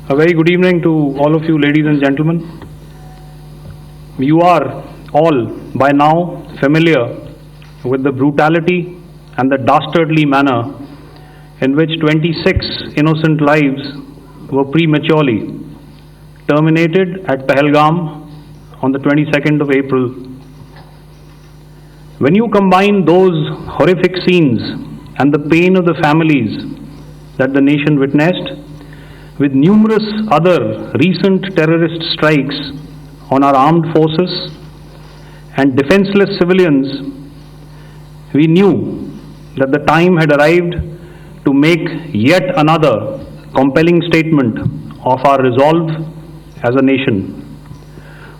A very good evening to all of you, ladies and gentlemen. You are all by now familiar with the brutality and the dastardly manner in which 26 innocent lives were prematurely terminated at Pahalgam on the 22nd of April. When you combine those horrific scenes and the pain of the families that the nation witnessed with numerous other recent terrorist strikes on our armed forces and defenseless civilians, we knew that the time had arrived to make yet another compelling statement of our resolve as a nation.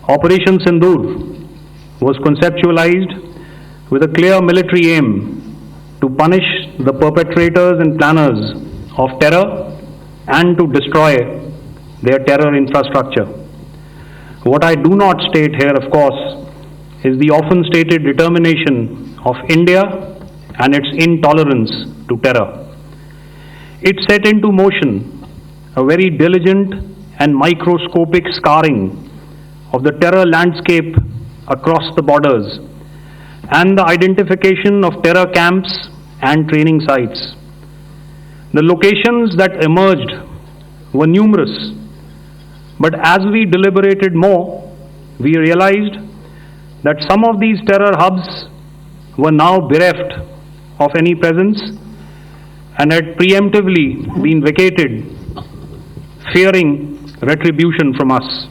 Operation Sindoor was conceptualized with a clear military aim to punish the perpetrators and planners of terror and to destroy their terror infrastructure. What I do not state here, of course, is the often stated determination of India and its intolerance to terror. It set into motion a very diligent and microscopic scarring of the terror landscape across the borders and the identification of terror camps and training sites. The locations that emerged were numerous, but as we deliberated more, we realized that some of these terror hubs were now bereft of any presence and had preemptively been vacated, fearing retribution from us.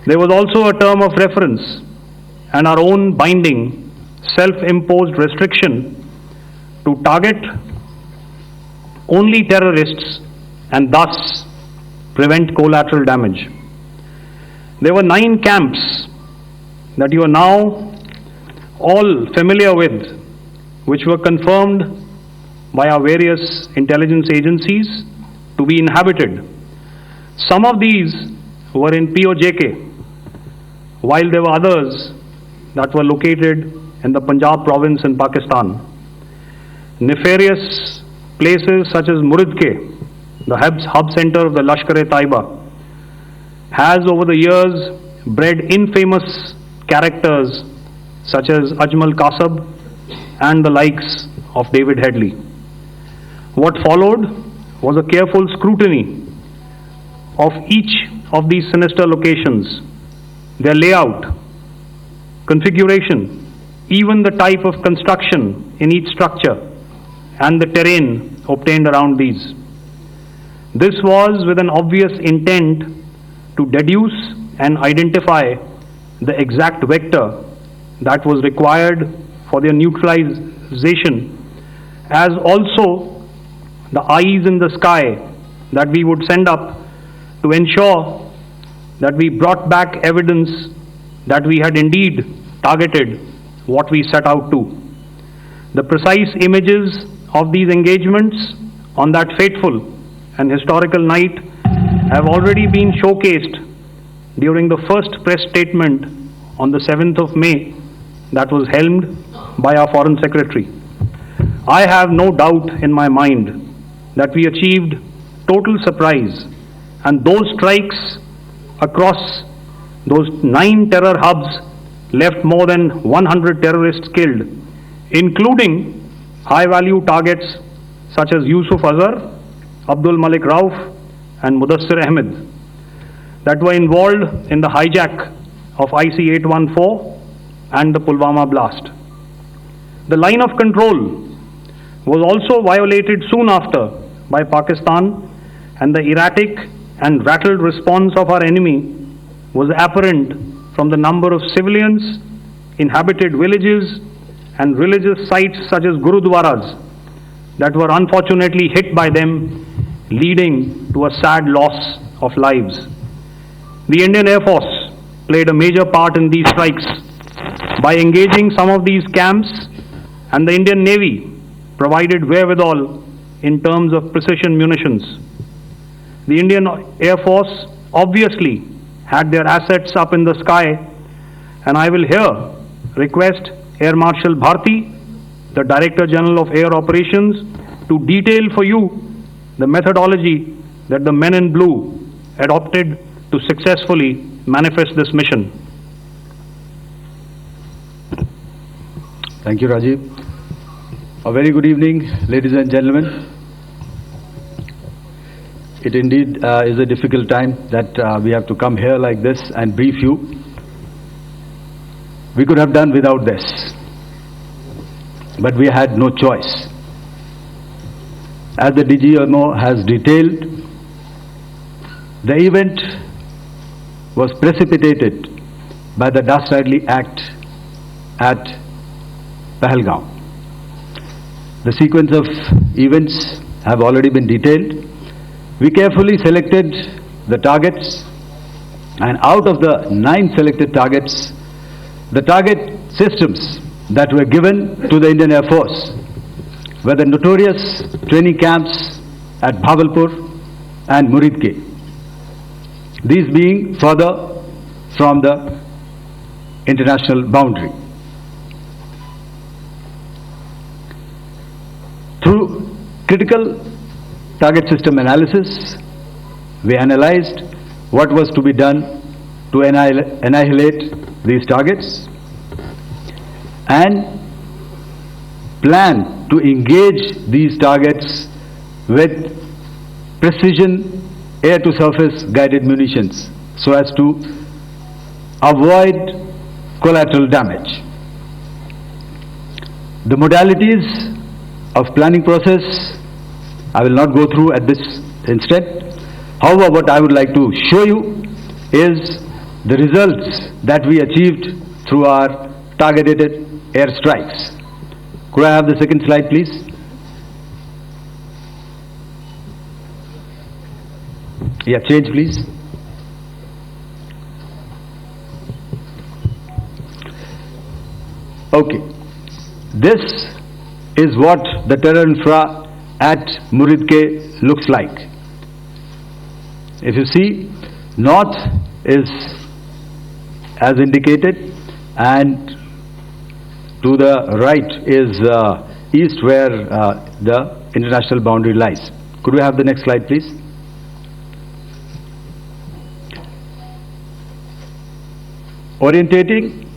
There was also a term of reference and our own binding, self-imposed restriction to target only terrorists and thus prevent collateral damage. There were 9 camps that you are now all familiar with, which were confirmed by our various intelligence agencies to be inhabited. Some of these were in POJK, while there were others that were located in the Punjab province in Pakistan. Nefarious places such as Muridke, the hub center of the Lashkar-e-Taiba, has over the years bred infamous characters such as Ajmal Kasab and the likes of David Headley. What followed was a careful scrutiny of each of these sinister locations, their layout, configuration, even the type of construction in each structure, and the terrain obtained around these. This was with an obvious intent to deduce and identify the exact vector that was required for their neutralization, as also the eyes in the sky that we would send up to ensure that we brought back evidence that we had indeed targeted what we set out to. The precise images of these engagements on that fateful and historical night have already been showcased during the first press statement on the 7th of May that was helmed by our Foreign Secretary. I have no doubt in my mind that we achieved total surprise, and those strikes across those 9 terror hubs left more than 100 terrorists killed, including high-value targets such as Yusuf Azhar, Abdul Malik Rauf, and Mudassir Ahmed that were involved in the hijack of IC-814 and the Pulwama blast. The line of control was also violated soon after by Pakistan, and the erratic and rattled response of our enemy was apparent from the number of civilians, inhabited villages, and religious sites such as Gurudwaras that were unfortunately hit by them, leading to a sad loss of lives. The Indian Air Force played a major part in these strikes by engaging some of these camps, and the Indian Navy provided wherewithal in terms of precision munitions. The Indian Air Force obviously had their assets up in the sky, and I will here request Air Marshal Bharti, the Director General of Air Operations, to detail for you the methodology that the men in blue adopted to successfully manifest this mission? Thank you, Rajiv. A very good evening, ladies and gentlemen. It indeed is a difficult time that we have to come here like this and brief you. We could have done without this, but we had no choice. As the DGMO has detailed, the event was precipitated by the dastardly act at Pahalgam. The sequence of events have already been detailed. We carefully selected the targets, and out of the 9 selected targets, the target systems that were given to the Indian Air Force were the notorious training camps at Bhavalpur and Muridke, these being further from the international boundary. Through critical target system analysis, we analyzed what was to be done to annihilate these targets and plan to engage these targets with precision air-to-surface guided munitions so as to avoid collateral damage. The modalities of planning process I will not go through at this instant. However, what I would like to show you is the results that we achieved through our targeted airstrikes. Could I have the second slide, please? Yeah, change, please. Okay. This is what the terror infra at Muridke looks like. If you see, north is as indicated, and to the right is east, where the international boundary lies. Could we have the next slide, please? Orientating.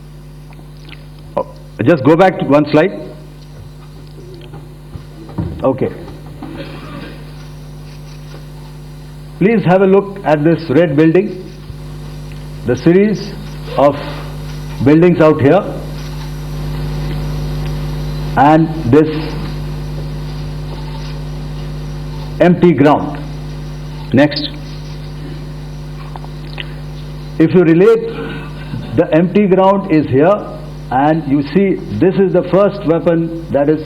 Just go back to one slide. Okay. Please have a look at this red building, the series of buildings out here, and this empty ground. Next. If you relate, the empty ground is here, and you see this is the first weapon that is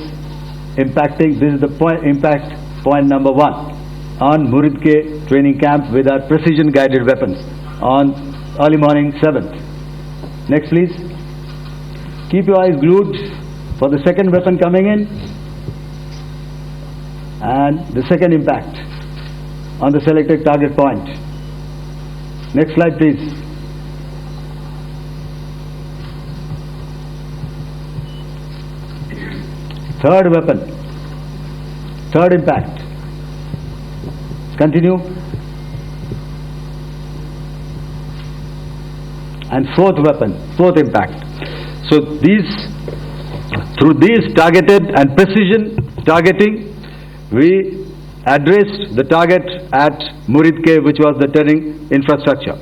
impacting. This is the impact point number 1 on Muridke training camp with our precision guided weapons on early morning 7th. Next, please. Keep your eyes glued for the second weapon coming in and the second impact on the selected target point. Next slide, please. Third weapon, third impact. Continue. And fourth weapon, fourth impact. So through these targeted and precision targeting, we addressed the target at Muridke, which was the turning infrastructure.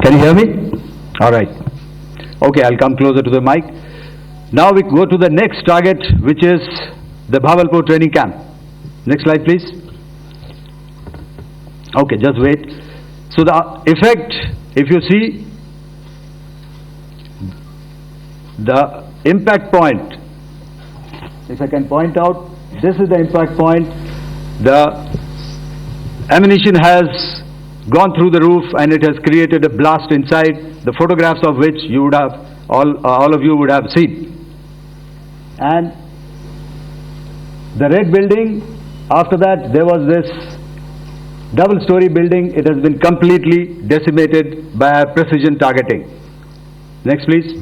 Can you hear me? All right. Okay, I'll come closer to the mic. Now we go to the next target, which is the Bhavalpur training camp. Next slide, please. Okay, just wait. So the effect, if you see, the impact point, if I can point out, this is the impact point. The ammunition has gone through the roof and it has created a blast inside, the photographs of which you would have, all of you would have seen. And the red building, after that there was this double-story building. It has been completely decimated by precision targeting. Next, please.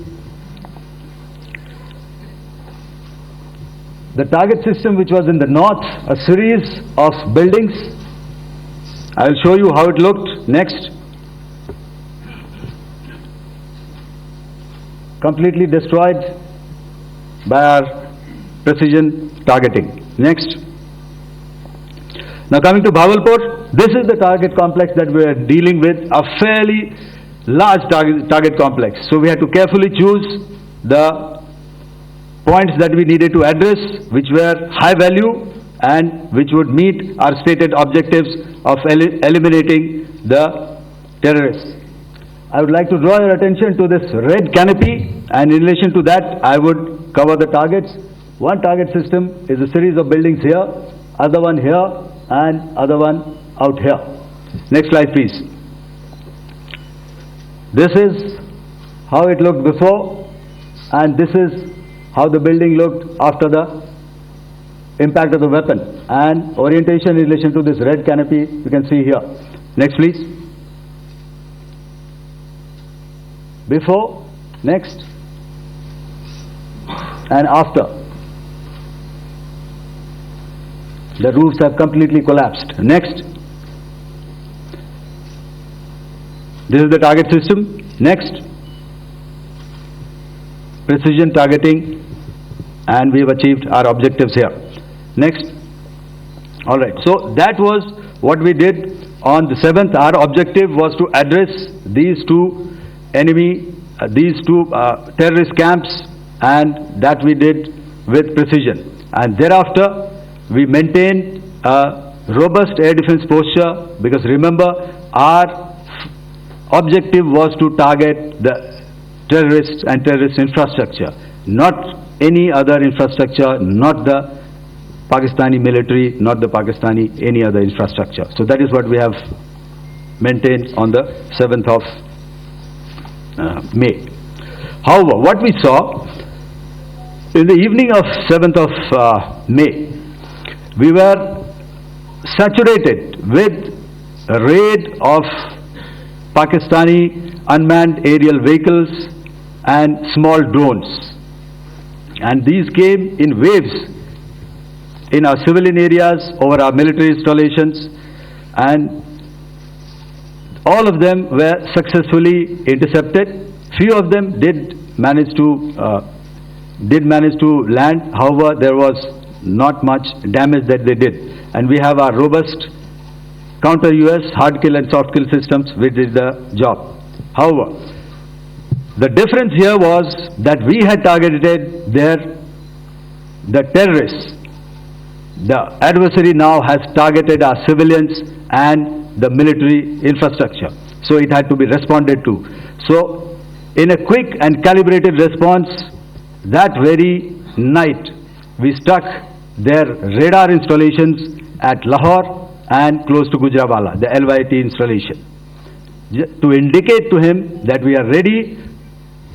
The target system, which was in the north, a series of buildings I will show you how it looked. Next. Completely destroyed by our precision targeting. Next. Now coming to Bhavalpur, this is the target complex that we are dealing with, a fairly large target complex. So we had to carefully choose the points that we needed to address, which were high value and which would meet our stated objectives of eliminating the terrorists. I would like to draw your attention to this red canopy, and in relation to that I would cover the targets. One target system is a series of buildings here, other one here and other one out here. Next slide please. This is how it looked before, and this is how the building looked after the impact of the weapon, and orientation in relation to this red canopy you can see here. Next please. Before, next, and after. The roofs have completely collapsed. Next. This is the target system. Next. Precision targeting, and we have achieved our objectives here. Next. All right. So that was what we did on the 7th. Our objective was to address these two terrorist camps, and that we did with precision. And thereafter, we maintained a robust air defense posture, because remember, our objective was to target the terrorists and terrorist infrastructure, not any other infrastructure, not the Pakistani military, not the Pakistani any other infrastructure. So that is what we have maintained on the 7th of May. However, what we saw in the evening of 7th of May, we were saturated with a raid of Pakistani unmanned aerial vehicles and small drones, and these came in waves in our civilian areas, over our military installations, and all of them were successfully intercepted. Few of them did manage to land. However, there was not much damage that they did, and we have our robust counter-US hard kill and soft kill systems which did the job. However, the difference here was that we had targeted the terrorists. The adversary now has targeted our civilians and the military infrastructure, so it had to be responded to. So in a quick and calibrated response, that very night we struck their radar installations at Lahore and close to Gujranwala, the LYT installation, to indicate to him that we are ready,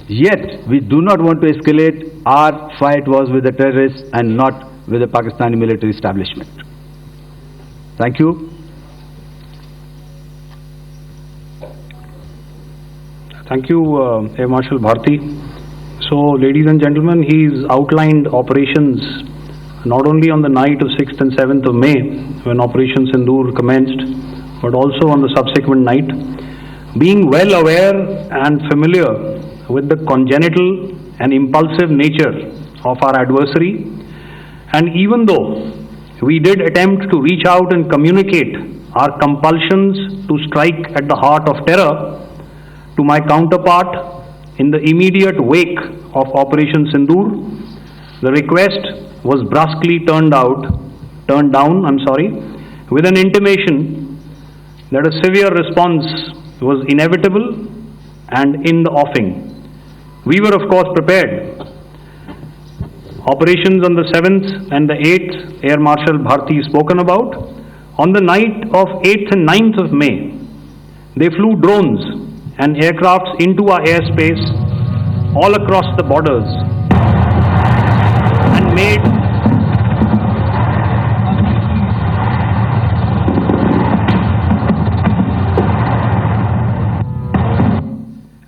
yet we do not want to escalate. Our fight was with the terrorists and not with the Pakistani military establishment. Thank you. Thank you, Air Marshal Bharti. So, ladies and gentlemen, he's outlined operations not only on the night of 6th and 7th of May, when Operation Sindoor commenced, but also on the subsequent night. Being well aware and familiar with the congenital and impulsive nature of our adversary, and even though we did attempt to reach out and communicate our compulsions to strike at the heart of terror to my counterpart in the immediate wake of Operation Sindoor, the request was brusquely turned down, with an intimation that a severe response was inevitable and in the offing. We were of course prepared. Operations on the 7th and the 8th, Air Marshal Bharti spoken about. On the night of 8th and 9th of May, they flew drones and aircrafts into our airspace all across the borders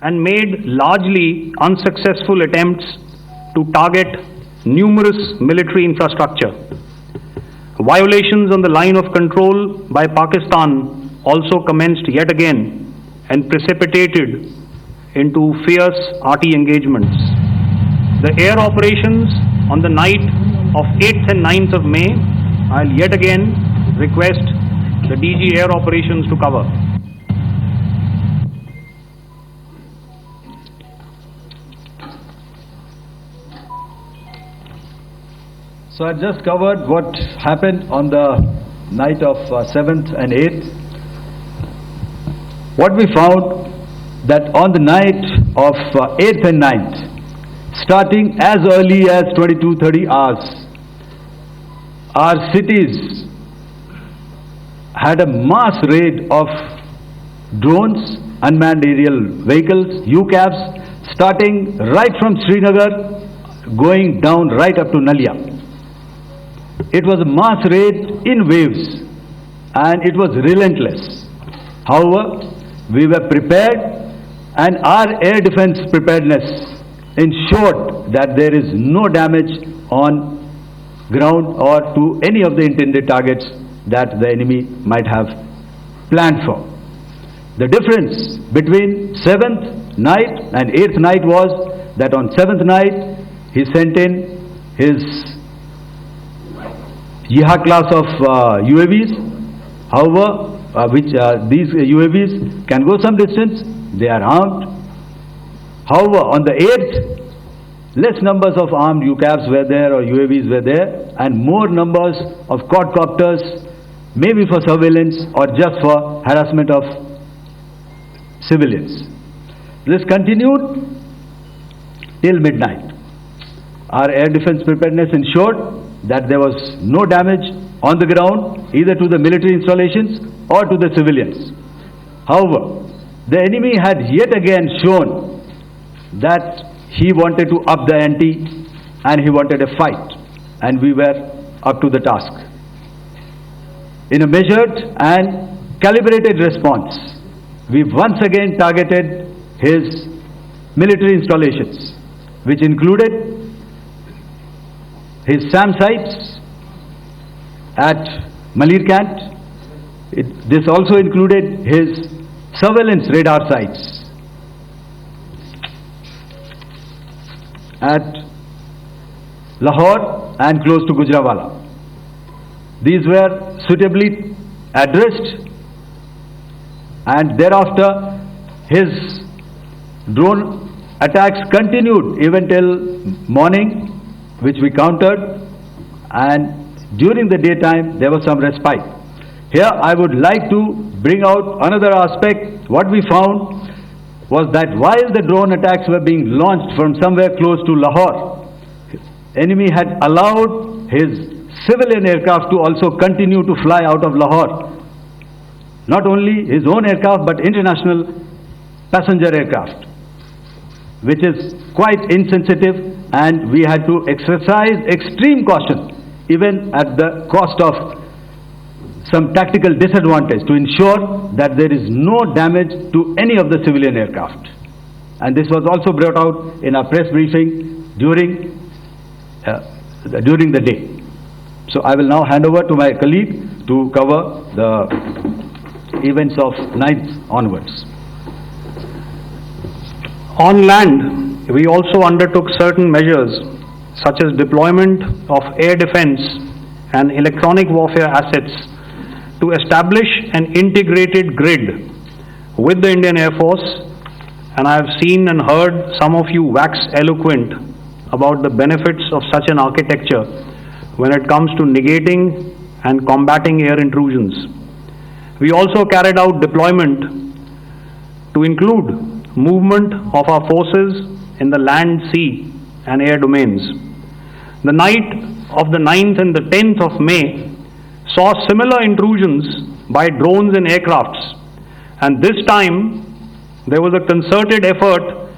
and made largely unsuccessful attempts to target numerous military infrastructure. Violations on the line of control by Pakistan also commenced yet again and precipitated into fierce arty engagements. The air operations on the night of 8th and 9th of May, I'll yet again request the DG Air Operations to cover. So I just covered what happened on the night of 7th and 8th. What we found that on the night of 8th and 9th, starting as early as 22:30 hours, our cities had a mass raid of drones, unmanned aerial vehicles, UCAVs, starting right from Srinagar, going down right up to Nalia. It was a mass raid in waves and it was relentless. However, we were prepared and our air defense preparedness ensured that there is no damage on ground or to any of the intended targets that the enemy might have planned for. The difference between 7th night and 8th night was that on 7th night he sent in his Yiha class of UAVs. However, these UAVs can go some distance, they are armed. However, on the 8th, less numbers of armed UCAVs were there or UAVs were there, and more numbers of quadcopters, maybe for surveillance or just for harassment of civilians. This continued till midnight. Our air defense preparedness ensured that there was no damage on the ground, either to the military installations or to the civilians. However, the enemy had yet again shown that he wanted to up the ante and he wanted a fight, and we were up to the task. In a measured and calibrated response, we once again targeted his military installations, which included his SAM sites at Malirkant. This also included his surveillance radar sites at Lahore and close to Gujranwala. These were suitably addressed, and thereafter his drone attacks continued even till morning, which we countered, and during the daytime there was some respite. Here I would like to bring out another aspect. What we found was that while the drone attacks were being launched from somewhere close to Lahore, enemy had allowed his civilian aircraft to also continue to fly out of Lahore. Not only his own aircraft but international passenger aircraft, which is quite insensitive, and we had to exercise extreme caution even at the cost of some tactical disadvantage to ensure that there is no damage to any of the civilian aircraft. And this was also brought out in our press briefing during the day. So I will now hand over to my colleague to cover the events of 9th onwards. On land, we also undertook certain measures such as deployment of air defense and electronic warfare assets to establish an integrated grid with the Indian Air Force, and I have seen and heard some of you wax eloquent about the benefits of such an architecture when it comes to negating and combating air intrusions. We also carried out deployment to include movement of our forces in the land, sea and air domains. The night of the 9th and the 10th of May saw similar intrusions by drones and aircrafts, and this time there was a concerted effort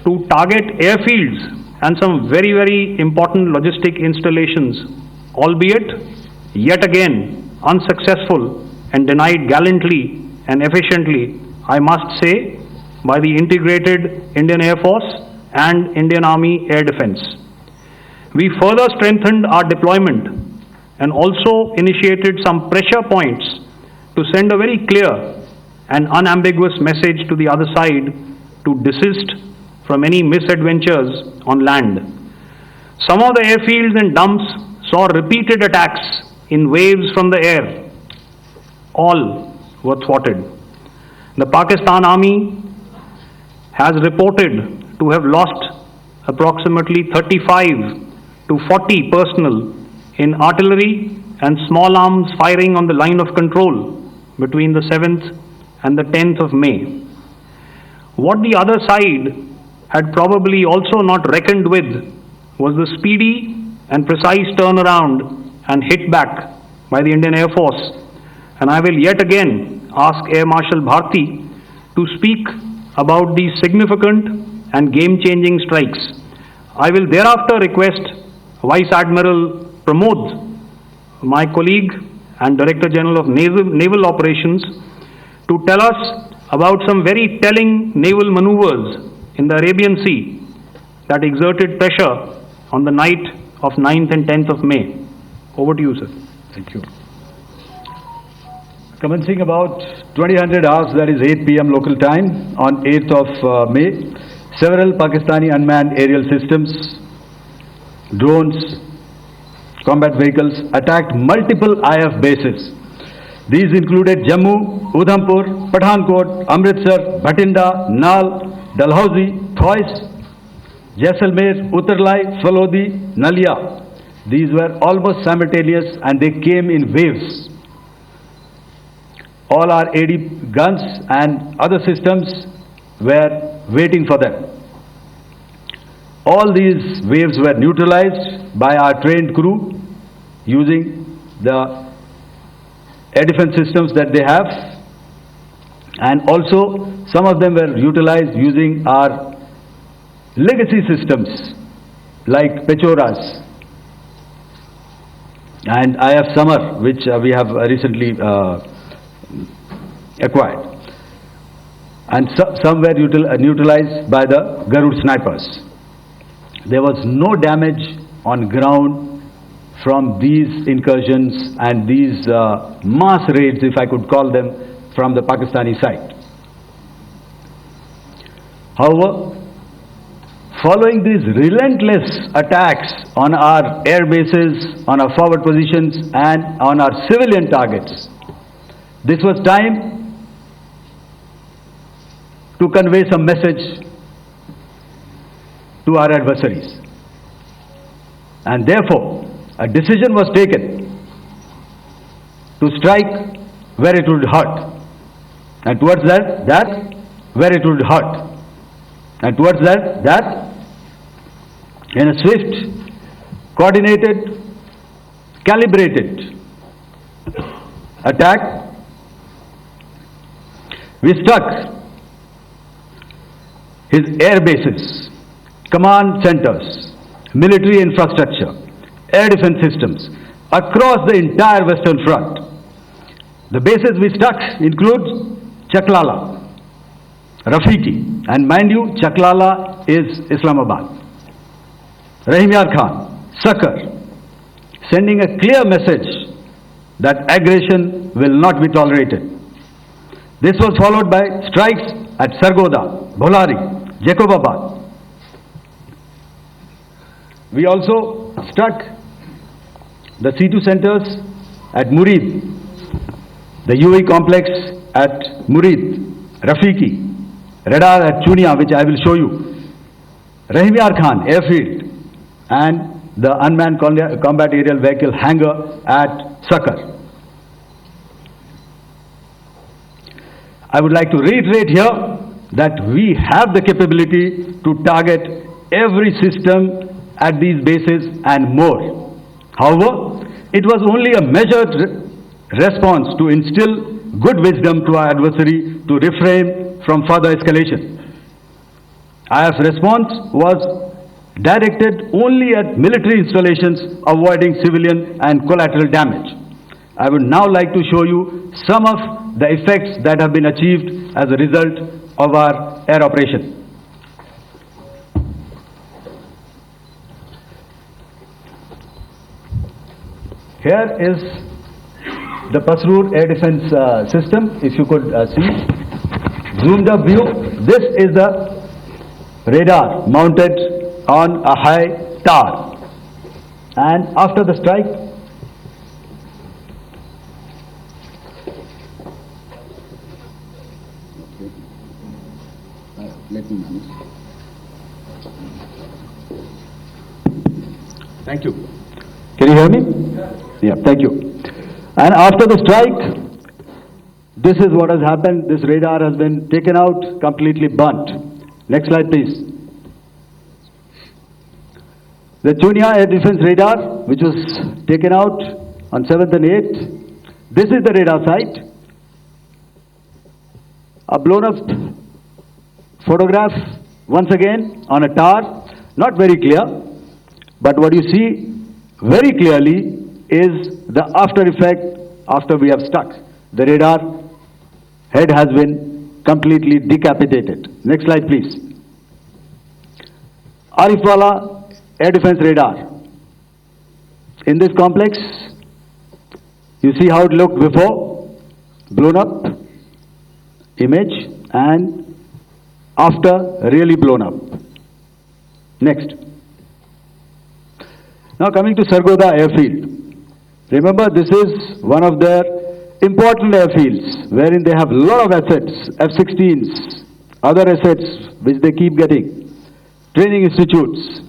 to target airfields and some very, very important logistic installations, albeit yet again unsuccessful and denied gallantly and efficiently, I must say, by the integrated Indian Air Force and Indian Army Air Defense. We further strengthened our deployment and also initiated some pressure points to send a very clear and unambiguous message to the other side to desist from any misadventures on land. Some of the airfields and dumps saw repeated attacks in waves from the air. All were thwarted. The Pakistan Army has reported to have lost approximately 35 to 40 personnel in artillery and small arms firing on the line of control between the 7th and the 10th of May. What the other side had probably also not reckoned with was the speedy and precise turnaround and hit back by the Indian Air Force. And I will yet again ask Air Marshal Bharti to speak about these significant and game-changing strikes. I will thereafter request Vice Admiral Pramod, my colleague and Director General of Naval Operations, to tell us about some very telling naval maneuvers in the Arabian Sea that exerted pressure on the night of 9th and 10th of May. Over to you, sir. Thank you. Commencing about 2000 hours, that is 8 p.m. local time, on 8th of May, several Pakistani unmanned aerial systems, drones, combat vehicles attacked multiple IF bases. These included Jammu, Udhampur, Pathankot, Amritsar, Bhatinda, Nal, Dalhousie, Thois, Jaisalmer, Uttarlai, Falodi, Nalia. These were almost simultaneous and they came in waves. All our AD guns and other systems were waiting for them. All these waves were neutralized by our trained crew using the air defense systems that they have, and also some of them were utilized using our legacy systems like Pechoras and IF Summer, which we have recently acquired, and some were neutralized by the Garud snipers. There was no damage on ground from these incursions and these mass raids, if I could call them, from the Pakistani side. However, following these relentless attacks on our air bases, on our forward positions and on our civilian targets, this was time to convey some message to our adversaries. And therefore, a decision was taken to strike where it would hurt, and towards that where it would hurt, and towards that in a swift, coordinated, calibrated attack, we struck his air bases, command centers, military infrastructure, air defense systems across the entire Western Front. The bases we struck include Chaklala, Rafiki, and mind you, Chaklala is Islamabad. Rahim Yar Khan, Sakar, sending a clear message that aggression will not be tolerated. This was followed by strikes at Sargoda, Bholari, Jacobabad. We also struck the C2 centers at Murid, the UAE complex at Murid, Rafiki, radar at Chunia, which I will show you, Rahim Yar Khan airfield, and the unmanned combat aerial vehicle hangar at Sakar. I would like to reiterate here that we have the capability to target every system at these bases and more. However, it was only a measured response to instill good wisdom to our adversary to refrain from further escalation. IF response was directed only at military installations, avoiding civilian and collateral damage. I would now like to show you some of the effects that have been achieved as a result of our air operation. Here is the Pasroor air defense system, if you could see. Zoomed up view, this is the radar mounted on a high tower. And after the strike, let me manage. thank you. Can you hear me? Yeah, thank you. And after the strike, this is what has happened. This radar has been taken out, completely burnt. Next slide, please. The Chunia air defense radar, which was taken out on 7th and 8th. This is the radar site. A blown up photograph, once again, on a tower. Not very clear, but what you see very clearly is the after effect after we have struck. The radar head has been completely decapitated. Next slide, please. Arifwala air defense radar. In this complex, you see how it looked before, blown up image, and after really blown up. Next. Now coming to Sargodha airfield. Remember, this is one of their important airfields wherein they have a lot of assets, F-16s, other assets which they keep getting, training institutes.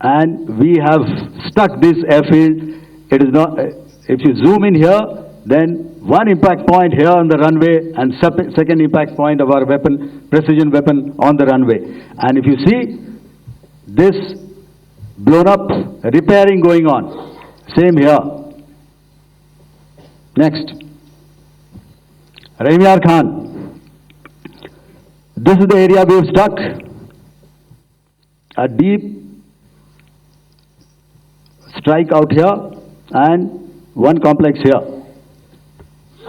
And we have stuck this airfield. It is not, if you zoom in here, then one impact point here on the runway and second impact point of our weapon, precision weapon on the runway. And if you see this blown up repairing going on, same here. Next. Rahimyar Khan. This is the area we have struck. A deep strike out here and one complex here.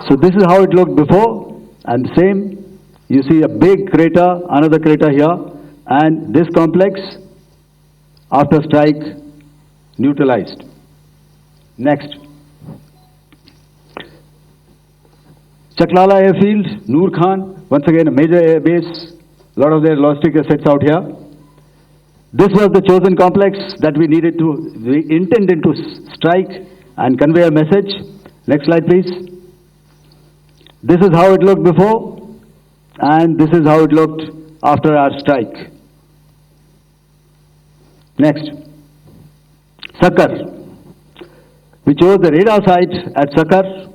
So this is how it looked before, and same, you see a big crater, another crater here, and this complex after strike neutralized. Next. Chaklala airfield, Noor Khan, once again a major air base, a lot of their logistic assets out here. This was the chosen complex that we intended to strike and convey a message. Next slide, please. This is how it looked before, and this is how it looked after our strike. Next. Sakar. We chose the radar site at Sakar.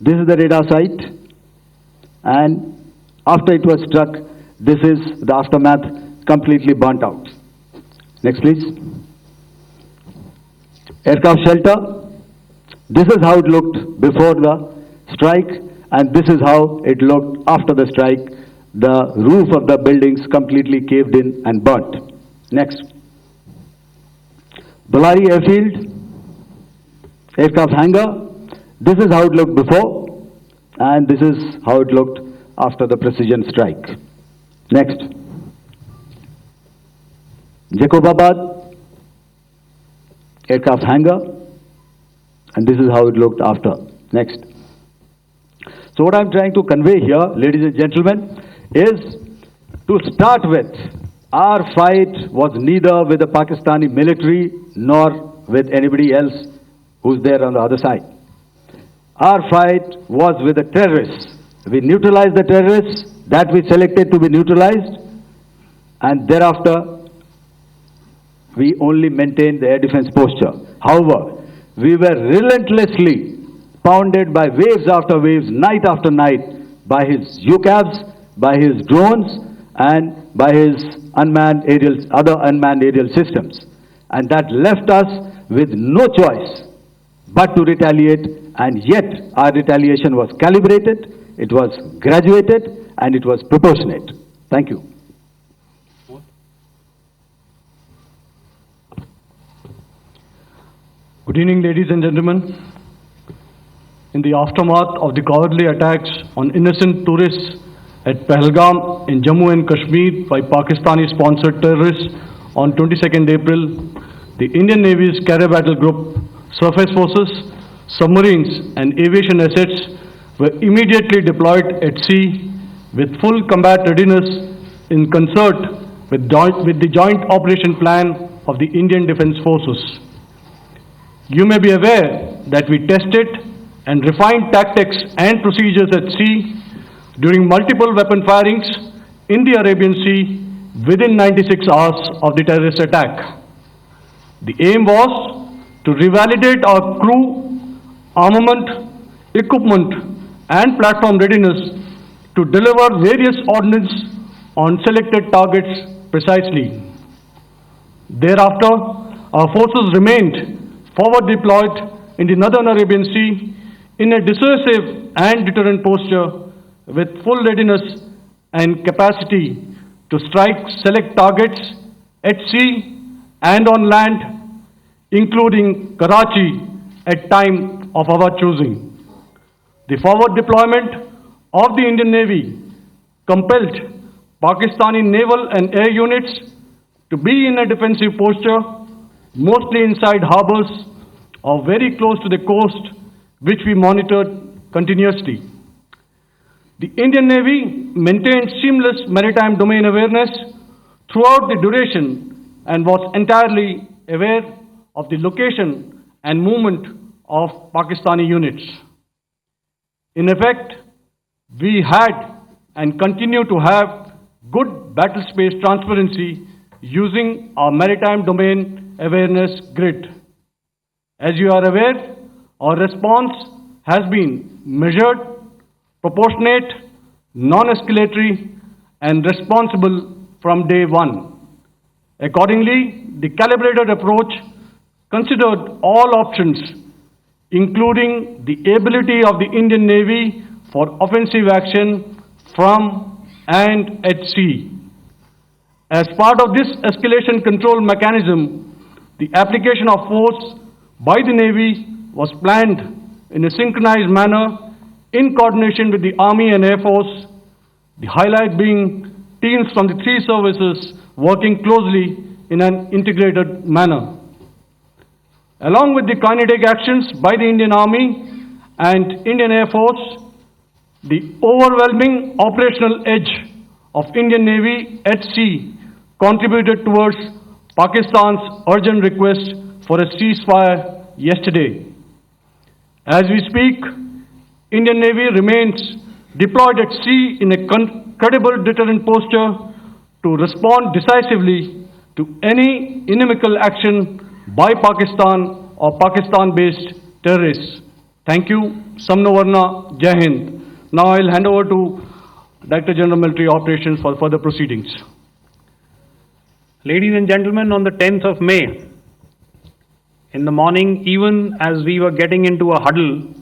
This is the radar site, and after it was struck, this is the aftermath, completely burnt out. Next, please. Aircraft shelter. This is how it looked before the strike, and this is how it looked after the strike. The roof of the buildings completely caved in and burnt. Next. Ballari airfield, aircraft hangar. This is how it looked before, and this is how it looked after the precision strike. Next. Jacobabad, aircraft hangar, and this is how it looked after. Next. So what I'm trying to convey here, ladies and gentlemen, is to start with, our fight was neither with the Pakistani military nor with anybody else who's there on the other side. Our fight was with the terrorists. We neutralized the terrorists that we selected to be neutralized, and thereafter we only maintained the air defense posture. However, we were relentlessly pounded by waves after waves, night after night, by his UCAVs, by his drones, and by his other unmanned aerial systems. And that left us with no choice but to retaliate, and yet our retaliation was calibrated, it was graduated, and it was proportionate. Thank you. Good evening, ladies and gentlemen. In the aftermath of the cowardly attacks on innocent tourists at Pahalgam in Jammu and Kashmir by Pakistani-sponsored terrorists on 22nd April, the Indian Navy's carrier battle group, surface forces, submarines and aviation assets were immediately deployed at sea with full combat readiness in concert with the joint operation plan of the Indian Defence Forces. You may be aware that we tested and refined tactics and procedures at sea during multiple weapon firings in the Arabian Sea within 96 hours of the terrorist attack. The aim was to revalidate our crew, armament, equipment and platform readiness to deliver various ordnance on selected targets precisely. Thereafter, our forces remained forward deployed in the Northern Arabian Sea in a dissuasive and deterrent posture with full readiness and capacity to strike select targets at sea and on land, including Karachi at time of our choosing. The forward deployment of the Indian Navy compelled Pakistani naval and air units to be in a defensive posture, mostly inside harbors or very close to the coast, which we monitored continuously. The Indian Navy maintained seamless maritime domain awareness throughout the duration and was entirely aware of the location and movement of Pakistani units. In effect, we had and continue to have good battle space transparency using our maritime domain awareness grid. As you are aware, our response has been measured, proportionate, non-escalatory, and responsible from day one. Accordingly, the calibrated approach considered all options, including the ability of the Indian Navy for offensive action from and at sea. As part of this escalation control mechanism, the application of force by the Navy was planned in a synchronized manner in coordination with the Army and Air Force, the highlight being teams from the three services working closely in an integrated manner. Along with the kinetic actions by the Indian Army and Indian Air Force, the overwhelming operational edge of Indian Navy at sea contributed towards Pakistan's urgent request for a ceasefire yesterday. As we speak, Indian Navy remains deployed at sea in a credible deterrent posture to respond decisively to any inimical action by Pakistan or Pakistan-based terrorists. Thank you. Samno Varna, Jai Hind. Now I'll hand over to Director General Military Operations for further proceedings. Ladies and gentlemen, on the 10th of May, in the morning, even as we were getting into a huddle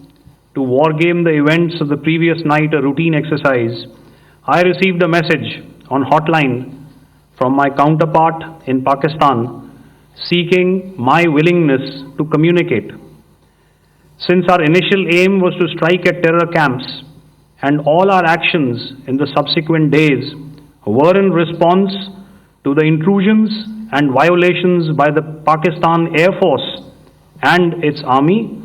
to wargame the events of the previous night, a routine exercise, I received a message on hotline from my counterpart in Pakistan seeking my willingness to communicate. Since our initial aim was to strike at terror camps, and all our actions in the subsequent days were in response to the intrusions and violations by the Pakistan Air Force and its army,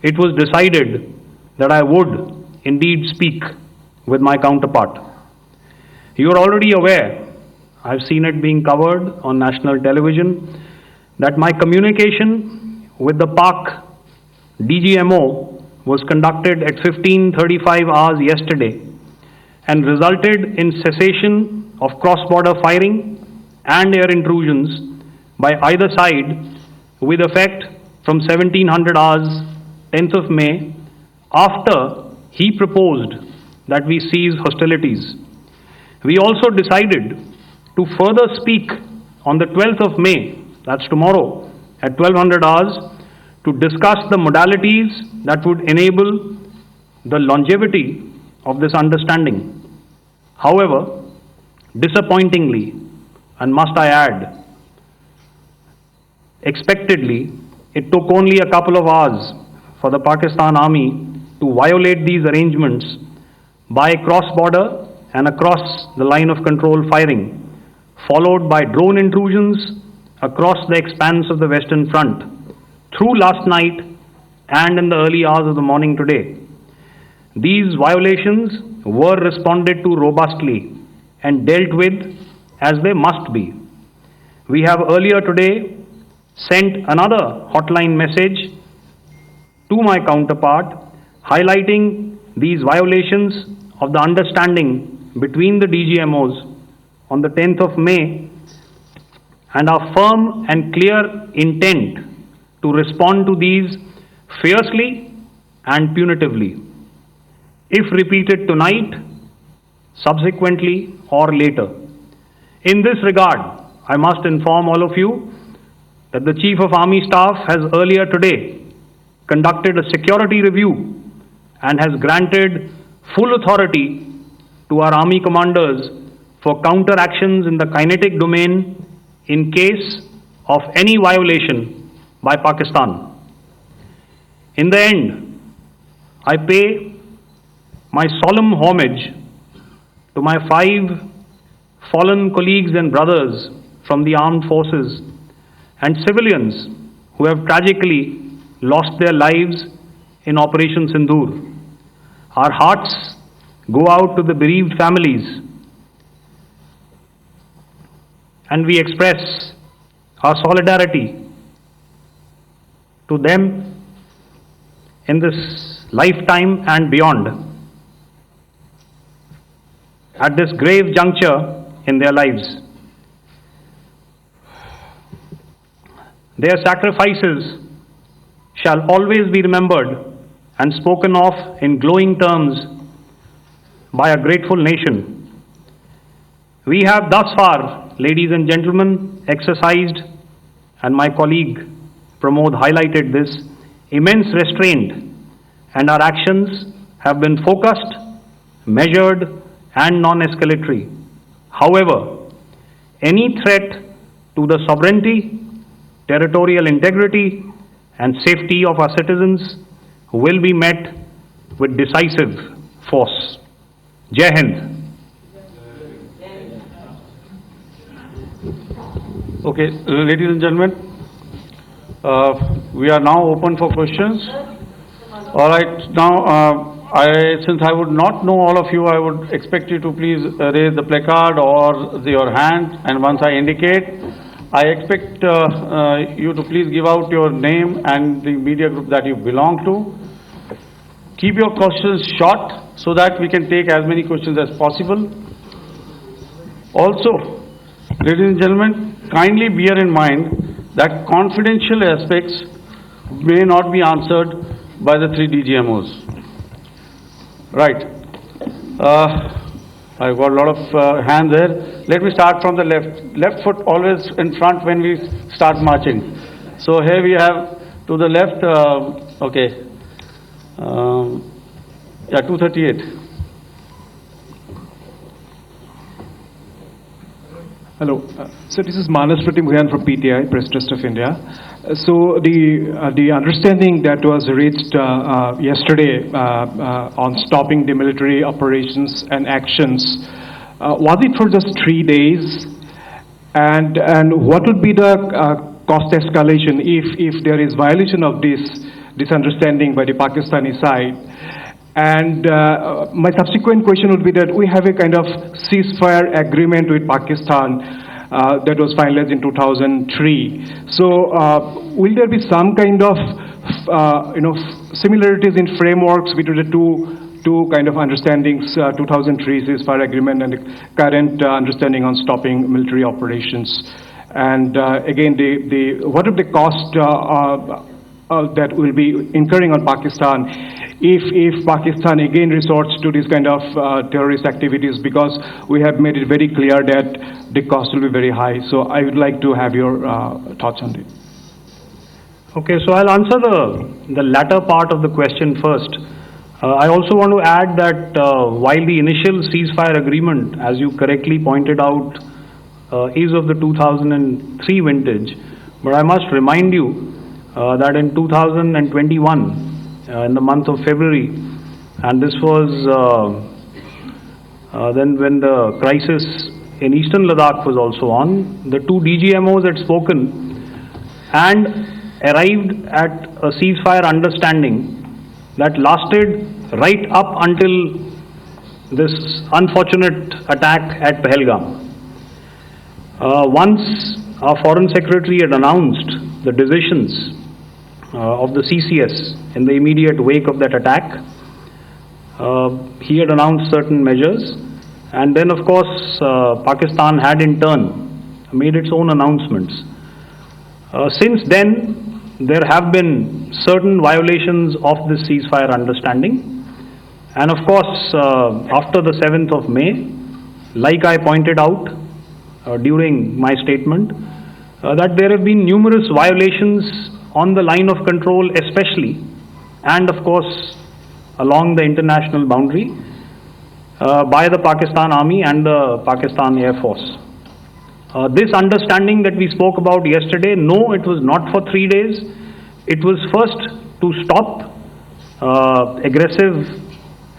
it was decided that I would indeed speak with my counterpart. You are already aware, I've seen it being covered on national television, that my communication with the Pak DGMO was conducted at 15:35 hours yesterday and resulted in cessation of cross-border firing and air intrusions by either side with effect from 1700 hours 10th of May, after he proposed that we cease hostilities. We also decided to further speak on the 12th of May, that's tomorrow, at 1200 hours, to discuss the modalities that would enable the longevity of this understanding. However, disappointingly, and must I add, expectedly, it took only a couple of hours for the Pakistan Army to violate these arrangements by cross-border and across the line of control firing, followed by drone intrusions across the expanse of the Western Front through last night and in the early hours of the morning today. These violations were responded to robustly and dealt with as they must be. We have earlier today sent another hotline message to my counterpart highlighting these violations of the understanding between the DGMOs on the 10th of May and our firm and clear intent to respond to these fiercely and punitively, if repeated tonight, subsequently or later. In this regard, I must inform all of you that the Chief of Army Staff has earlier today conducted a security review and has granted full authority to our Army commanders for counter actions in the kinetic domain in case of any violation by Pakistan. In the end, I pay my solemn homage to my 5 fallen colleagues and brothers from the armed forces and civilians who have tragically lost their lives in Operation Sindoor. Our hearts go out to the bereaved families, and we express our solidarity to them in this lifetime and beyond, at this grave juncture in their lives. Their sacrifices shall always be remembered and spoken of in glowing terms by a grateful nation. We have thus far, ladies and gentlemen, exercised, and my colleague Pramod highlighted this, immense restraint, and our actions have been focused, measured, and non-escalatory. However, any threat to the sovereignty, territorial integrity, and safety of our citizens will be met with decisive force. Jai Hind. Okay, ladies and gentlemen, we are now open for questions. All right, now since I would not know all of you, I would expect you to please raise the placard or your hand, and once I indicate, I expect you to please give out your name and the media group that you belong to. Keep your questions short so that we can take as many questions as possible. Also, ladies and gentlemen, kindly bear in mind that confidential aspects may not be answered by the 3 DGMOs. Right. I've got a lot of hands there. Let me start from the left. Left foot always in front when we start marching. So here we have to the left, okay. Yeah, 238. Hello. So this is Manas Pratimugyan from PTI, Press Trust of India. So the understanding that was reached yesterday on stopping the military operations and actions, was it for just 3 days? And what would be the cost escalation if there is violation of this understanding by the Pakistani side? And my subsequent question would be that we have a kind of ceasefire agreement with Pakistan that was finalized in 2003. So will there be some kind of similarities in frameworks between the two kind of understandings, 2003 ceasefire agreement and the current understanding on stopping military operations? And again, what are the cost that will be incurring on Pakistan if Pakistan again resorts to this kind of terrorist activities, because we have made it very clear that the cost will be very high. So I would like to have your thoughts on it. Okay, so I'll answer the latter part of the question first. I also want to add that while the initial ceasefire agreement, as you correctly pointed out, is of the 2003 vintage, but I must remind you that in 2021, in the month of February, and this was then when the crisis in eastern Ladakh was also on. The two DGMOs had spoken and arrived at a ceasefire understanding that lasted right up until this unfortunate attack at Pahalgam. Once our Foreign Secretary had announced the decisions of the CCS in the immediate wake of that attack, he had announced certain measures, and then of course Pakistan had in turn made its own announcements. Since then, there have been certain violations of this ceasefire understanding, and of course after the 7th of May, like I pointed out during my statement, that there have been numerous violations on the line of control especially, and of course along the international boundary by the Pakistan Army and the Pakistan Air Force. This understanding that we spoke about yesterday, no, it was not for 3 days. It was first to stop aggressive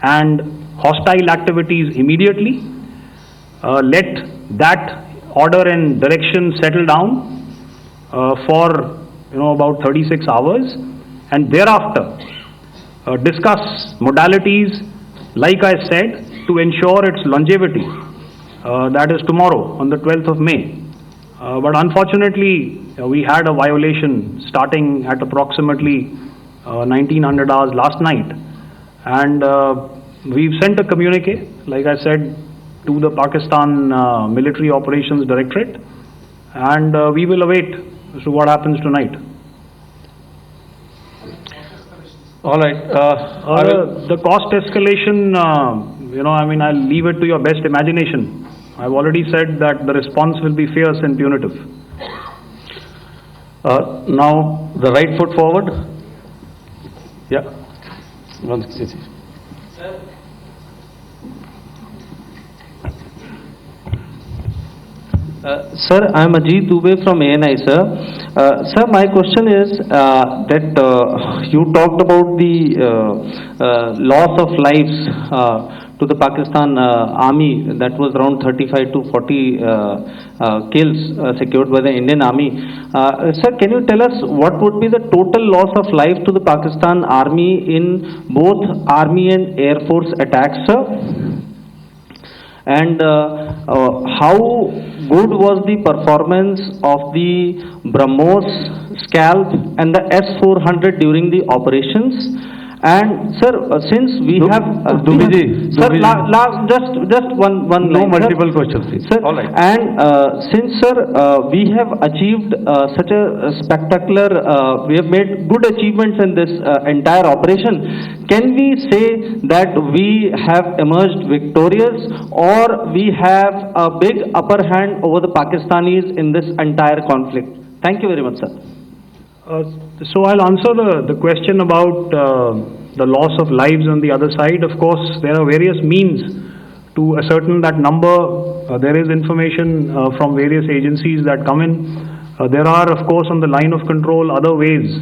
and hostile activities immediately, let that order and direction settle down for about 36 hours, and thereafter discuss modalities, like I said, to ensure its longevity. That is tomorrow on the 12th of May. But unfortunately, we had a violation starting at approximately 1900 hours last night, and we've sent a communique, like I said, to the Pakistan Military Operations Directorate, and we will await as to what happens tonight. All right. The cost escalation, I'll leave it to your best imagination. I've already said that the response will be fierce and punitive. Now, the right foot forward. Yeah. 160. Sir, I am Ajit Dubey from ANI, sir. Sir, my question is that you talked about the loss of lives to the Pakistan Army, that was around 35 to 40 kills secured by the Indian Army. Sir, can you tell us what would be the total loss of life to the Pakistan Army in both Army and Air Force attacks, sir? And how good was the performance of the BrahMos, Scalp and the S-400 during the operations? And sir, since we have sir, just one No line, multiple sir. questions, please. Sir, All right. and since sir, we have achieved such a spectacular, we have made good achievements in this entire operation, can we say that we have emerged victorious, or we have a big upper hand over the Pakistanis in this entire conflict? Thank you very much, sir. So I'll answer the question about the loss of lives on the other side. Of course, there are various means to ascertain that number. There is information from various agencies that come in. There are, of course, on the line of control, other ways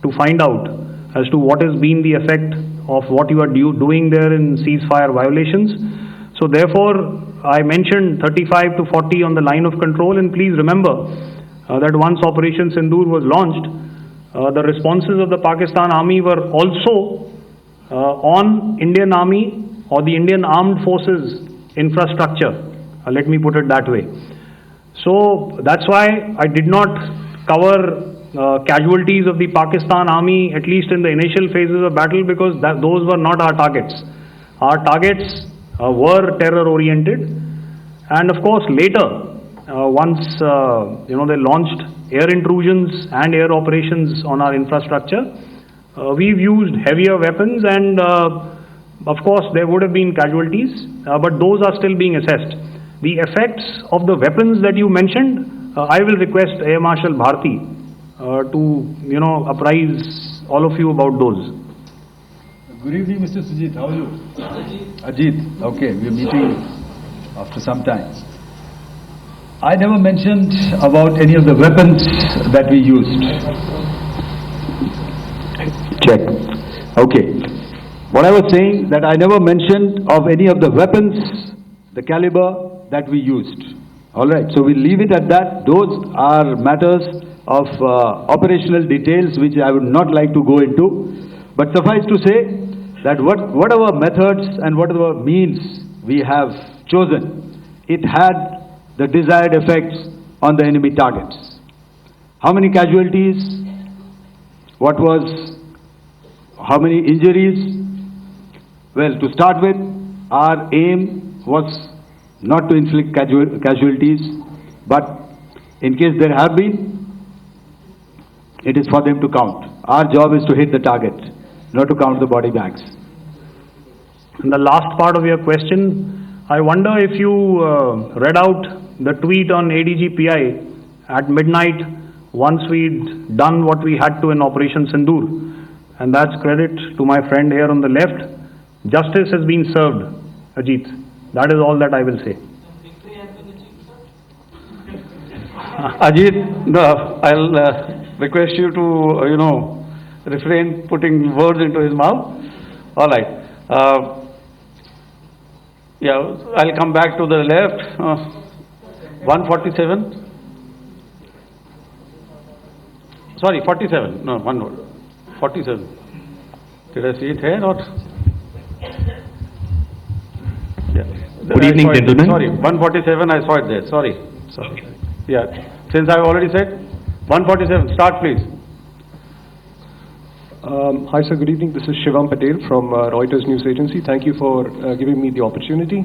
to find out as to what has been the effect of what you are doing there in ceasefire violations. So therefore, I mentioned 35 to 40 on the line of control, and please remember that once Operation Sindoor was launched, the responses of the Pakistan Army were also on Indian Army or the Indian Armed Forces infrastructure. Let me put it that way. So that's why I did not cover casualties of the Pakistan Army, at least in the initial phases of battle, because those were not our targets. Our targets were terror oriented, and of course later, once they launched air intrusions and air operations on our infrastructure, we've used heavier weapons, and of course there would have been casualties, but those are still being assessed. The effects of the weapons that you mentioned, I will request Air Marshal Bharti to apprise all of you about those. Good evening, Mr. Sujit. How are you? Ajit. Okay, we are meeting after some time. I never mentioned about any of the weapons that we used. Check. Okay. What I was saying, that I never mentioned of any of the weapons, the caliber, that we used. All right, so we leave it at that. Those are matters of operational details which I would not like to go into. But suffice to say that whatever methods and whatever means we have chosen, it had the desired effects on the enemy targets. How many casualties? How many injuries? Well, to start with, our aim was not to inflict casualties, but in case there have been, it is for them to count. Our job is to hit the target, not to count the body bags. And the last part of your question, I wonder if you read out the tweet on ADGPI at midnight once we'd done what we had to in Operation Sindoor. And that's credit to my friend here on the left. Justice has been served, Ajit. That is all that I will say. Ajit, I'll request you to, refrain putting words into his mouth. All right. Yeah, I'll come back to the left. 147. Sorry, 47. No, one word. 47. Did I see it here or? Yeah. Good evening, gentlemen. Sorry, 147, I saw it there. Sorry. Okay. Yeah, since I've already said, 147, start please. Hi sir, good evening. This is Shivam Patel from Reuters News Agency. Thank you for giving me the opportunity.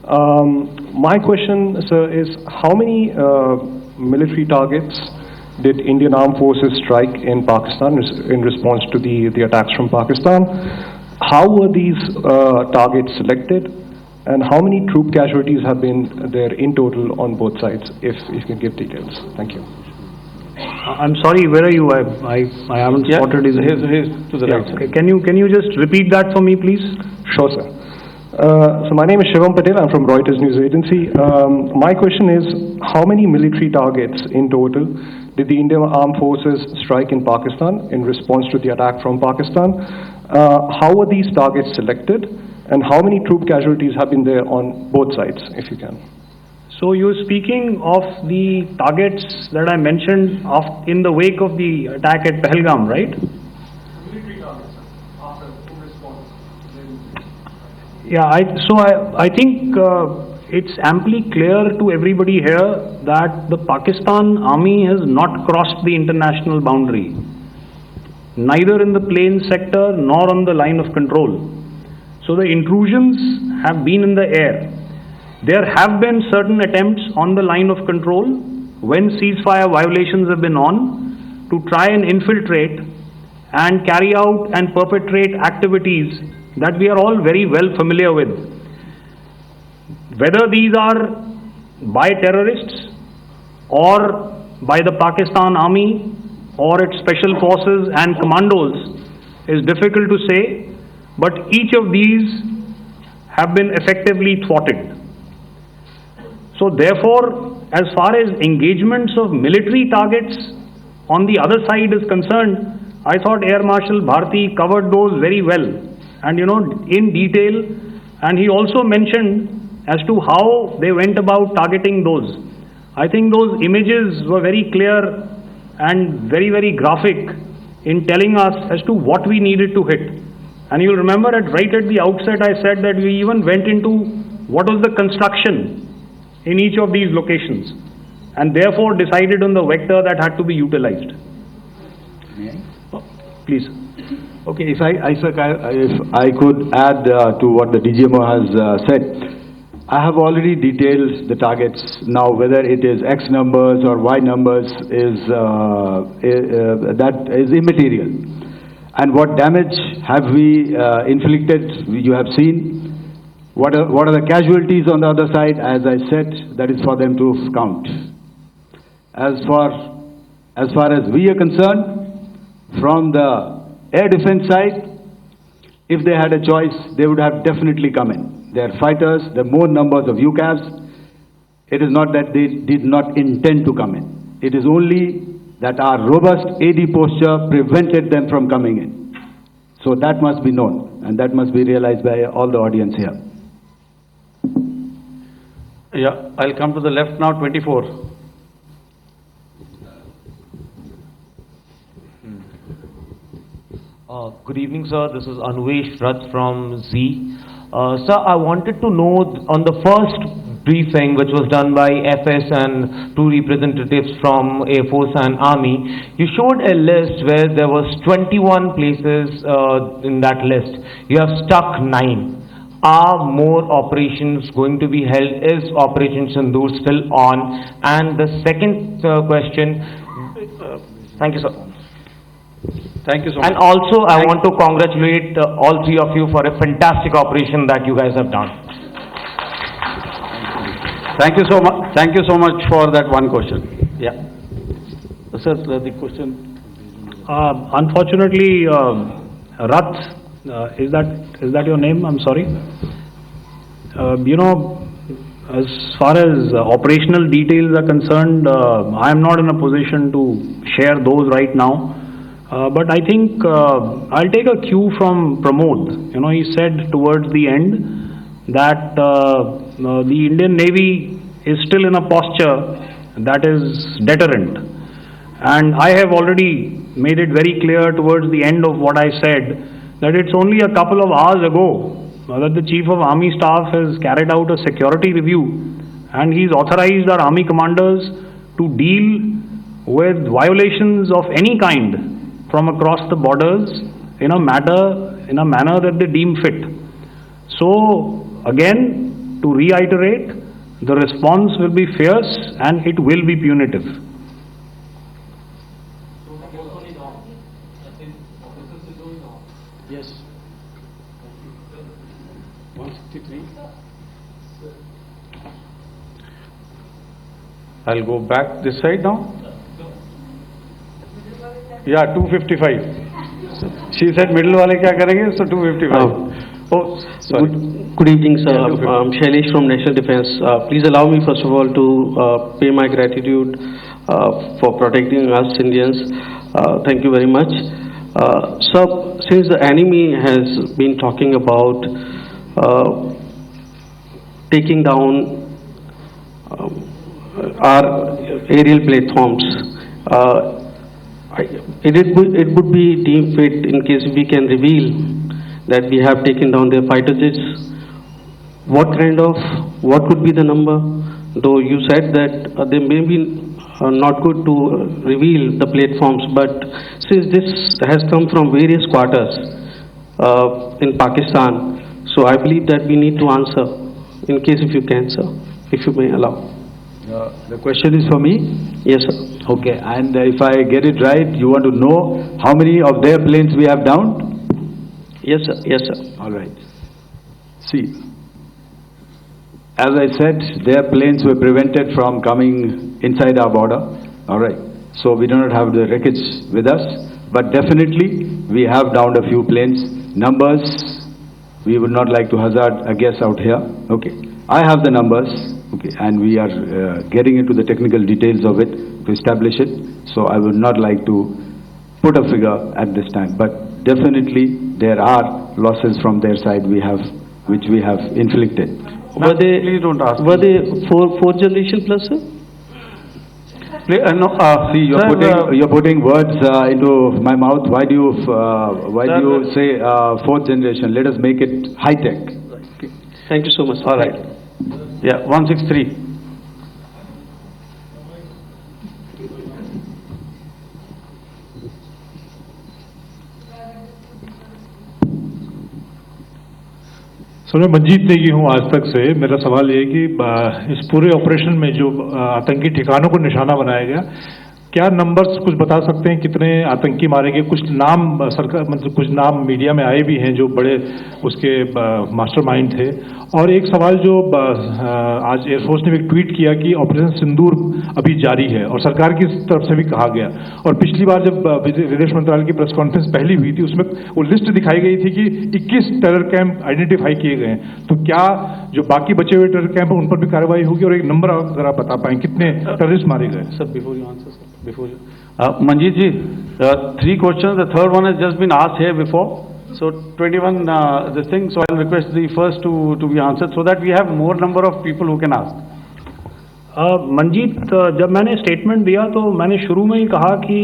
My question, sir, is how many military targets did Indian Armed Forces strike in Pakistan in response to the attacks from Pakistan? How were these targets selected? And how many troop casualties have been there in total on both sides, if you can give details? Thank you. I'm sorry, where are you? I haven't spotted his name. He's to the right. Okay. Can you just repeat that for me, please? Sure, sir. So my name is Shivam Patel. I'm from Reuters News Agency. My question is, how many military targets in total did the Indian Armed Forces strike in Pakistan in response to the attack from Pakistan? How were these targets selected? And how many troop casualties have been there on both sides, if you can? So you're speaking of the targets that I mentioned in the wake of the attack at Pahalgam, right? Military targets, after response. Yeah, I think it's amply clear to everybody here that the Pakistan army has not crossed the international boundary, neither in the plain sector nor on the line of control. So the intrusions have been in the air. There have been certain attempts on the line of control when ceasefire violations have been on to try and infiltrate and carry out and perpetrate activities that we are all very well familiar with. Whether these are by terrorists or by the Pakistan army or its special forces and commandos is difficult to say, but each of these have been effectively thwarted. So therefore, as far as engagements of military targets on the other side is concerned, I thought Air Marshal Bharti covered those very well and in detail, and he also mentioned as to how they went about targeting those. I think those images were very clear and very, very graphic in telling us as to what we needed to hit. And you'll remember right at the outset I said that we even went into what was the construction in each of these locations and therefore decided on the vector that had to be utilized. Please. Okay, if I could add to what the DGMO has said. I have already detailed the targets. Now, whether it is X numbers or Y numbers that is immaterial. And what damage have we inflicted, you have seen. What are the casualties on the other side? As I said, that is for them to count. As far as we are concerned, from the air defense side, if they had a choice, they would have definitely come in. They are fighters, there are more numbers of UCAVs. It is not that they did not intend to come in. It is only that our robust AD posture prevented them from coming in. So that must be known, and that must be realized by all the audience here. Yeah, I'll come to the left now, 24. Good evening, sir. This is Anvesh Rath from Z. Sir, I wanted to know on the first briefing which was done by FS and two representatives from Air Force and Army, you showed a list where there was 21 places in that list. You have stuck 9. Are more operations going to be held? Is Operation Sindoor still on? And the second question, thank you, sir. Thank you so much. And also, I want to congratulate all three of you for a fantastic operation that you guys have done. Thank you so much. Thank you so much for that one question. Yeah. Sir, the question. Unfortunately, Rath, is that your name? I'm sorry. You know, as far as operational details are concerned, I am not in a position to share those right now. But I think I'll take a cue from Pramod. You know, he said towards the end that the Indian Navy is still in a posture that is deterrent. And I have already made it very clear towards the end of what I said that it's only a couple of hours ago that the Chief of Army Staff has carried out a security review and he's authorized our Army commanders to deal with violations of any kind from across the borders in a manner that they deem fit. So again, to reiterate, the response will be fierce and it will be punitive. Yes. 163. I'll go back this side now. Yeah, 255. She said middle wale kya karenge, so 255. Oh, sorry. Good evening, sir. I'm Shailesh from National Defense. Please allow me, first of all, to pay my gratitude for protecting us Indians. Thank you very much. Sir, since the enemy has been talking about taking down our aerial platforms, it would be deemed fit in case we can reveal that we have taken down their fighter jets. What could be the number? Though you said that they may be not good to reveal the platforms, but since this has come from various quarters in Pakistan, so I believe that we need to answer, in case if you can, sir, if you may allow. The question is for me? Yes, sir. Okay, and if I get it right, you want to know how many of their planes we have downed? Yes, sir. Yes, sir. All right. See, as I said, their planes were prevented from coming inside our border. All right. So we do not have the wreckage with us, but definitely we have downed a few planes. Numbers, we would not like to hazard a guess out here. Okay. I have the numbers. Okay, and we are getting into the technical details of it to establish it. So I would not like to put a figure at this time, but definitely there are losses from their side which we have inflicted. Were they, please don't ask. Were they fourth generation plus, sir? See, you're putting words into my mouth. Why do you say fourth generation? Let us make it high tech. Okay. Thank you so much. All right. Yeah, 163. Sir, मैं मंजीत नेगी हूँ आज तक से। मेरा सवाल ये है कि इस पूरे ऑपरेशन में जो आतंकी ठिकानों को निशाना बनाया गया, क्या नंबर्स कुछ बता सकते हैं कितने आतंकी मारे गए? कुछ नाम सरकार मतलब कुछ नाम मीडिया में आए भी हैं जो बड़े उसके मास्टरमाइंड थे। और एक सवाल जो आज एयरफोर्स ने भी ट्वीट किया कि ऑपरेशन सिंदूर अभी जारी है और सरकार की तरफ से भी कहा गया। और पिछली बार जब विदेश मंत्रालय की प्रेस कॉन्फ्रेंस पहली हुई थी उसमें वो लिस्ट दिखाई गई थी कि 21 टेरर कैंप आइडेंटिफाई किए गए हैं। तो क्या जो बाकी बचे हुए टेरर कैंप उन पर भी कार्रवाई होगी? और एक नंबर अगर आप बता पाएं कितने टेररिस्ट मारे गए? Sir, before you answer, sir, before you. Manjeet ji, 3 questions. The third one has just been asked here before. So 21 this thing. So I'll request the first to be answered so that we have more number of people who can ask. Manjeet, जब मैंने statement दिया तो मैंने शुरू में ही कहा कि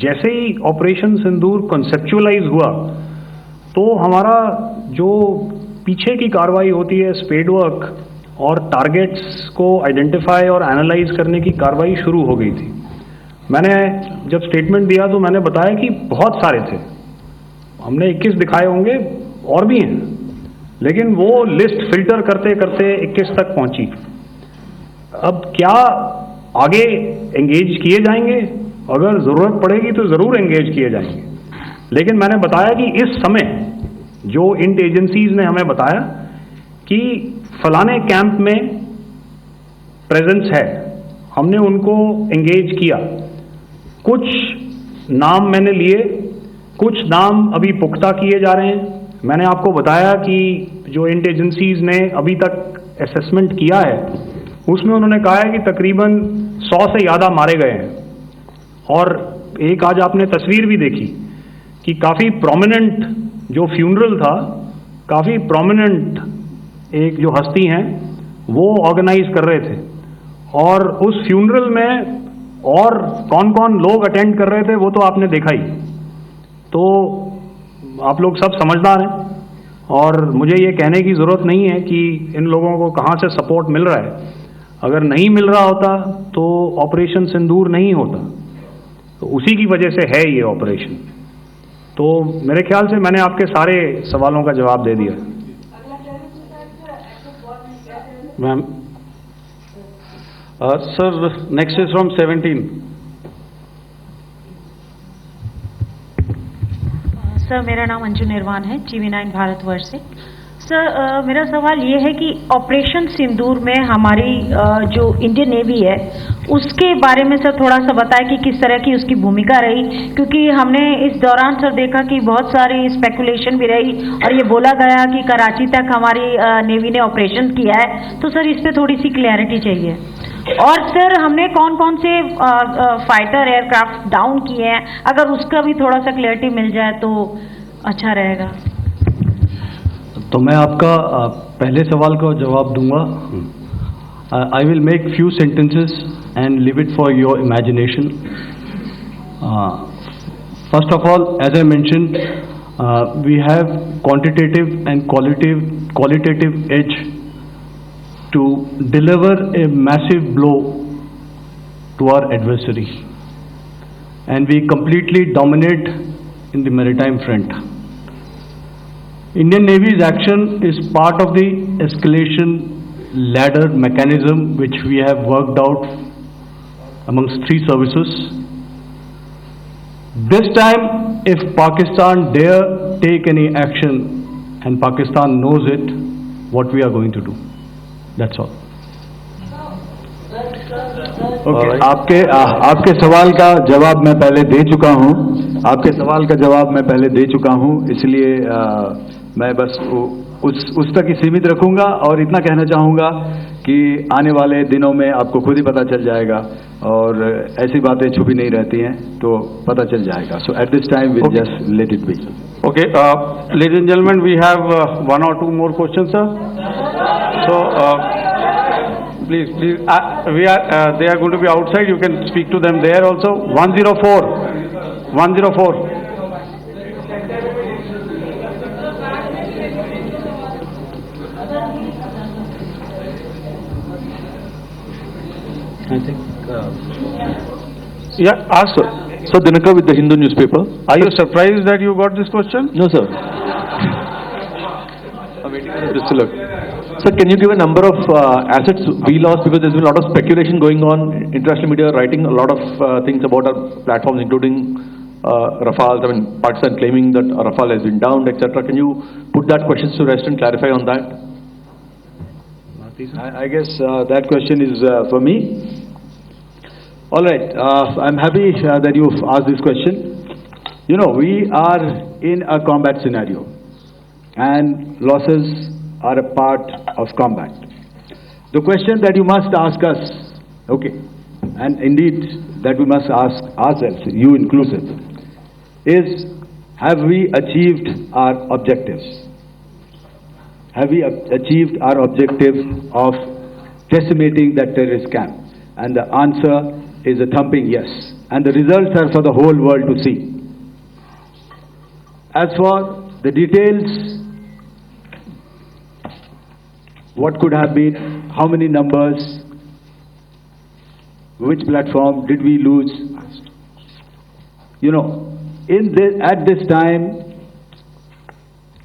जैसे ही ऑपरेशन सिंदूर कॉन्सेप्चुअलाइज हुआ तो हमारा जो पीछे की कार्रवाई होती है, स्पेड वर्क और टारगेट्स को आइडेंटिफाई और एनालाइज करने की कार्रवाई शुरू हो गई थी। मैंने जब स्टेटमेंट दिया तो मैंने बताया कि बहुत सारे थे, हमने 21 दिखाए होंगे और भी हैं, लेकिन वो लिस्ट फिल्टर करते करते 21 तक पहुंची। अब क्या आगे एंगेज किए जाएंगे? अगर ज़रूरत पड़ेगी तो ज़रूर एंगेज किए जाएंगे, लेकिन मैंने बताया कि इस समय जो इंट एजेंसीज ने हमें बताया कि फलाने कैंप में प्रेजेंस है, हमने उनको एंगेज किया। कुछ नाम मैंने लिए, कुछ नाम अभी पुख्ता किए जा रहे हैं। मैंने आपको बताया कि जो इंट एजेंसीज ने अभी तक असेसमेंट किया है उसमें उन्होंने कहा है कि तकरीबन 100 से ज़्यादा मारे गए हैं। और एक आज आपने तस्वीर भी देखी कि काफ़ी प्रोमिनेंट जो फ्यूनरल था, काफ़ी प्रोमिनेंट एक जो हस्ती हैं वो ऑर्गेनाइज कर रहे थे, और उस फ्यूनरल में और कौन कौन लोग अटेंड कर रहे थे वो तो आपने देखा ही। तो आप लोग सब समझदार हैं और मुझे ये कहने की ज़रूरत नहीं है कि इन लोगों को कहाँ से सपोर्ट मिल रहा है। अगर नहीं मिल रहा होता तो ऑपरेशन सिंदूर नहीं होता, तो उसी की वजह से है ये ऑपरेशन। तो मेरे ख्याल से मैंने आपके सारे सवालों का जवाब दे दिया। Ma'am, sir, next is from 17। Sir, मेरा नाम अंजू निर्वाण है, TV9 भारतवर्ष से। सर, मेरा सवाल ये है कि ऑपरेशन सिंदूर में हमारी जो इंडियन नेवी है उसके बारे में सर थोड़ा सा बताएं कि किस तरह की उसकी भूमिका रही, क्योंकि हमने इस दौरान सर देखा कि बहुत सारी स्पेकुलेशन भी रही और ये बोला गया कि कराची तक हमारी नेवी ने ऑपरेशन किया है। तो सर इस पर थोड़ी सी क्लैरिटी चाहिए। और सर हमने कौन कौन से फाइटर एयरक्राफ्ट डाउन किए हैं, अगर उसका भी थोड़ा सा क्लैरिटी मिल जाए तो अच्छा रहेगा। तो मैं आपका पहले सवाल का जवाब दूंगा। I will make few sentences and leave it for your imagination. First of all, as I mentioned, we have quantitative and qualitative edge to deliver a massive blow to our adversary, and we completely dominate in the maritime front. Indian Navy's action is part of the escalation ladder mechanism which we have worked out amongst 3 services. This time, if Pakistan dare take any action, and Pakistan knows it, what we are going to do. That's all. Okay. आपके सवाल का जवाब मैं पहले दे चुका हूं। आपके सवाल का जवाब मैं पहले दे चुका हूं, इसलिए मैं बस उस तक ही सीमित रखूंगा और इतना कहना चाहूंगा कि आने वाले दिनों में आपको खुद ही पता चल जाएगा, और ऐसी बातें छुपी नहीं रहती हैं, तो पता चल जाएगा। So at this time will just let it be. Okay, ladies and gentlemen, we have 1 or 2 more questions, sir. So, please, they are going to be outside. You can speak to them there also. 104. I think. Yeah, ask, sir. So, Dinakar with the Hindu newspaper. Are you surprised that you got this question? No, sir. I'm waiting for the look. Sir, can you give a number of assets we lost, because there's been a lot of speculation going on, international media writing a lot of things about our platforms, including Rafale. I mean, Pakistan claiming that Rafale has been downed, etc. Can you put that question to rest and clarify on that? I guess that question is for me. All right, I'm happy that you've asked this question. You know, we are in a combat scenario, and losses are a part of combat. The question that you must ask us, okay, and indeed that we must ask ourselves, you inclusive, is have we achieved our objectives? Have we achieved our objective of decimating that terrorist camp? And the answer is a thumping yes. And the results are for the whole world to see. As for the details, what could have been, how many numbers, which platform did we lose? You know, at this time,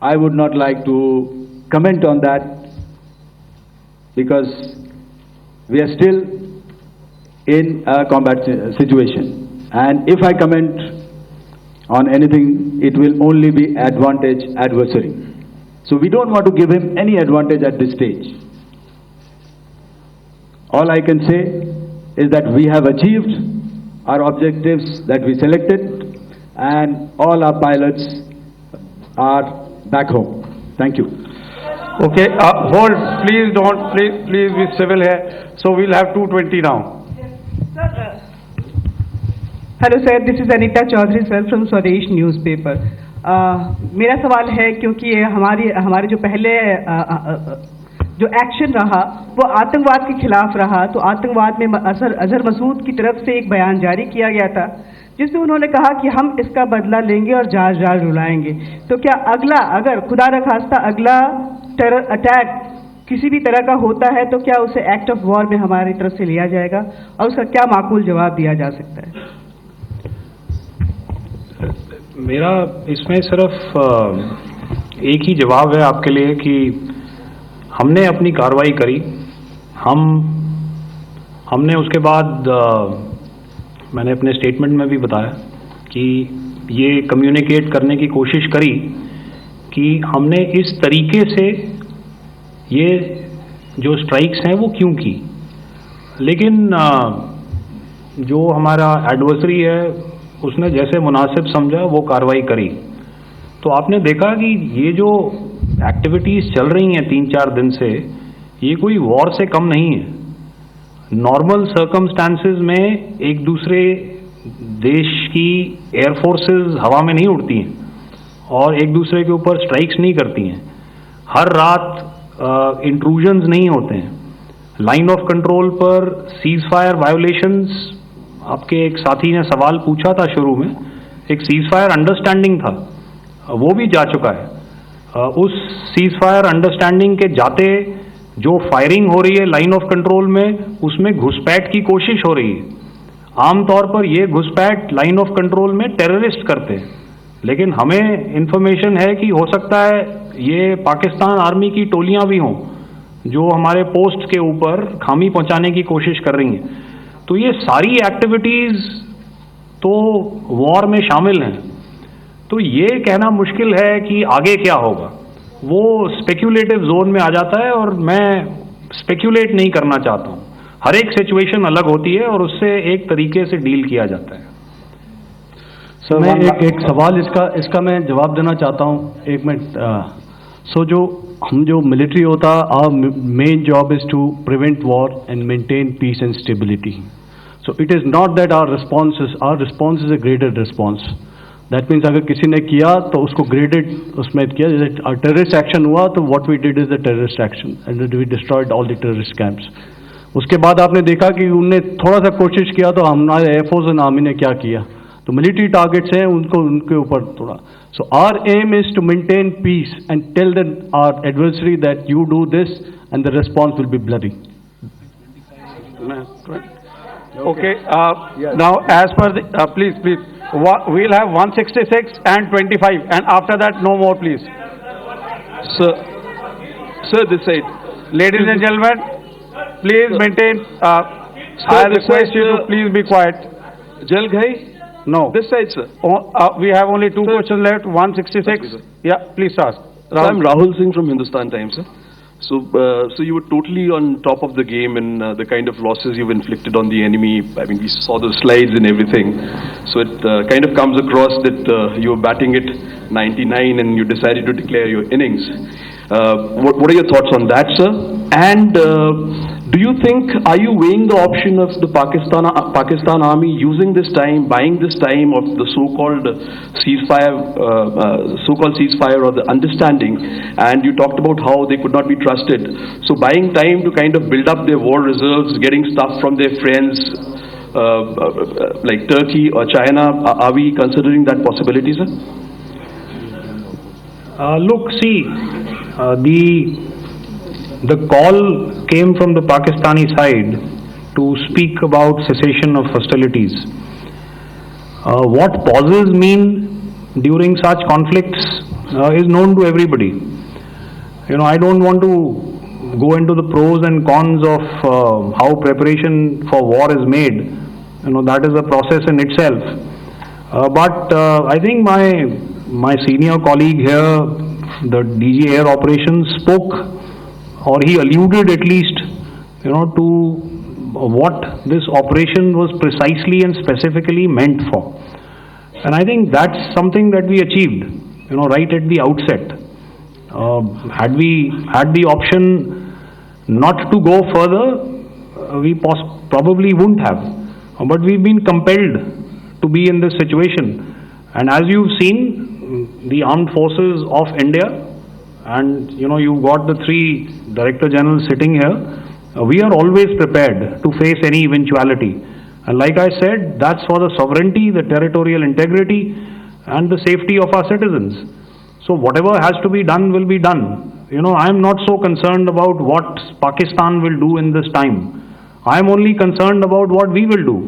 I would not like to comment on that because we are still in a combat situation. And if I comment on anything, it will only be advantage adversary. So we don't want to give him any advantage at this stage. All I can say is that we have achieved our objectives that we selected, and all our pilots are back home. Thank you. Okay, hold, please don't, please be civil here. So we'll have 220 now. Hello sir, this is Anita Chaudhary sir from Swadesh newspaper. मेरा सवाल है, क्योंकि हमारे जो पहले जो action रहा वो आतंकवाद के खिलाफ रहा, तो आतंकवाद में अजहर मसूद की तरफ से एक बयान जारी किया गया था जिसमें उन्होंने कहा कि हम इसका बदला लेंगे और जाज रुलाएंगे। तो क्या अगला, अगर खुदा न खास्ता अगला टेरर अटैक किसी भी तरह का होता है, तो क्या उसे एक्ट ऑफ वॉर में हमारी तरफ से लिया जाएगा और उसका क्या माकूल जवाब दिया जा सकता है? मेरा इसमें सिर्फ एक ही जवाब है आपके लिए कि हमने अपनी कार्रवाई करी। हमने उसके बाद मैंने अपने स्टेटमेंट में भी बताया कि ये कम्युनिकेट करने की कोशिश करी कि हमने इस तरीके से ये जो स्ट्राइक्स हैं वो क्यों की। लेकिन जो हमारा एडवर्सरी है उसने जैसे मुनासिब समझा वो कार्रवाई करी। तो आपने देखा कि ये जो एक्टिविटीज़ चल रही हैं 3-4 दिन से, ये कोई वॉर से कम नहीं है। नॉर्मल सर्कमस्टांसेस में एक दूसरे देश की एयरफोर्सेस हवा में नहीं उड़ती हैं और एक दूसरे के ऊपर स्ट्राइक्स नहीं करती हैं। हर रात इंट्रूजन्स नहीं होते हैं। लाइन ऑफ कंट्रोल पर सीज़फायर वायोलेशंस, आपके एक साथी ने सवाल पूछा था शुरू में, एक सीज़फायर अंडरस्टैंडिंग था, वो भी जा चुका है। उस सीज़फायर अंडरस्टैंडिंग के जाते जो फायरिंग हो रही है लाइन ऑफ कंट्रोल में, उसमें घुसपैठ की कोशिश हो रही है। आमतौर पर ये घुसपैठ लाइन ऑफ कंट्रोल में टेररिस्ट करते हैं, लेकिन हमें इंफॉर्मेशन है कि हो सकता है ये पाकिस्तान आर्मी की टोलियां भी हों जो हमारे पोस्ट के ऊपर खामी पहुंचाने की कोशिश कर रही हैं। तो ये सारी एक्टिविटीज़ तो वॉर में शामिल हैं। तो ये कहना मुश्किल है कि आगे क्या होगा, वो स्पेक्यूलेटिव जोन में आ जाता है और मैं स्पेक्यूलेट नहीं करना चाहता हूँ। हर एक सिचुएशन अलग होती है और उससे एक तरीके से डील किया जाता है। सर मैं एक सवाल इसका मैं जवाब देना चाहता हूँ, 1 मिनट। जो मिलिट्री होता, our main job is to prevent war and maintain peace and stability. So it is not that our response is a graded response. That means अगर किसी ने किया तो उसको ग्रेडेड उसमें किया। जैसे टेररिस्ट एक्शन हुआ तो what we did is the terrorist action and we destroyed all the terrorist camps. उसके बाद आपने देखा कि उनने थोड़ा सा कोशिश किया तो हमारे एयरफोर्स एंड आर्मी ने क्या किया, तो मिलिट्री टारगेट्स हैं उनके ऊपर थोड़ा। So our aim is to maintain peace and tell our adversary that you do this and the response will be bloody. Okay, now as per the, please, we'll have 166 and 25, and after that no more, please. Sir, this side. Ladies and gentlemen, please maintain, I request you to please be quiet. Jalghai? No. This side, sir. We have only 2 questions left, 166. Yeah, please ask. So I'm Rahul Singh from Hindustan Times, sir. So you were totally on top of the game in the kind of losses you've inflicted on the enemy. I mean, we saw the slides and everything. So it kind of comes across that you were batting it 99 and you decided to declare your innings. What are your thoughts on that, sir? And Do you think, are you weighing the option of the Pakistan army using this time, buying this time of the so-called ceasefire or the understanding, and you talked about how they could not be trusted. So buying time to kind of build up their war reserves, getting stuff from their friends like Turkey or China, are we considering that possibility, sir? Look, see, the call came from the Pakistani side to speak about cessation of hostilities. What pauses mean during such conflicts is known to everybody. You know, I don't want to go into the pros and cons of how preparation for war is made. You know, that is a process in itself. But I think my senior colleague here, the DG Air Operations, spoke, or he alluded at least, you know, to what this operation was precisely and specifically meant for. And I think that's something that we achieved, you know, right at the outset. Had we had the option not to go further, we probably wouldn't have. But we've been compelled to be in this situation. And as you've seen, the armed forces of India, and you know, you've got the three Director Generals sitting here, we are always prepared to face any eventuality. And like I said, that's for the sovereignty, the territorial integrity, and the safety of our citizens. So whatever has to be done will be done. You know, I'm not so concerned about what Pakistan will do in this time. I'm only concerned about what we will do.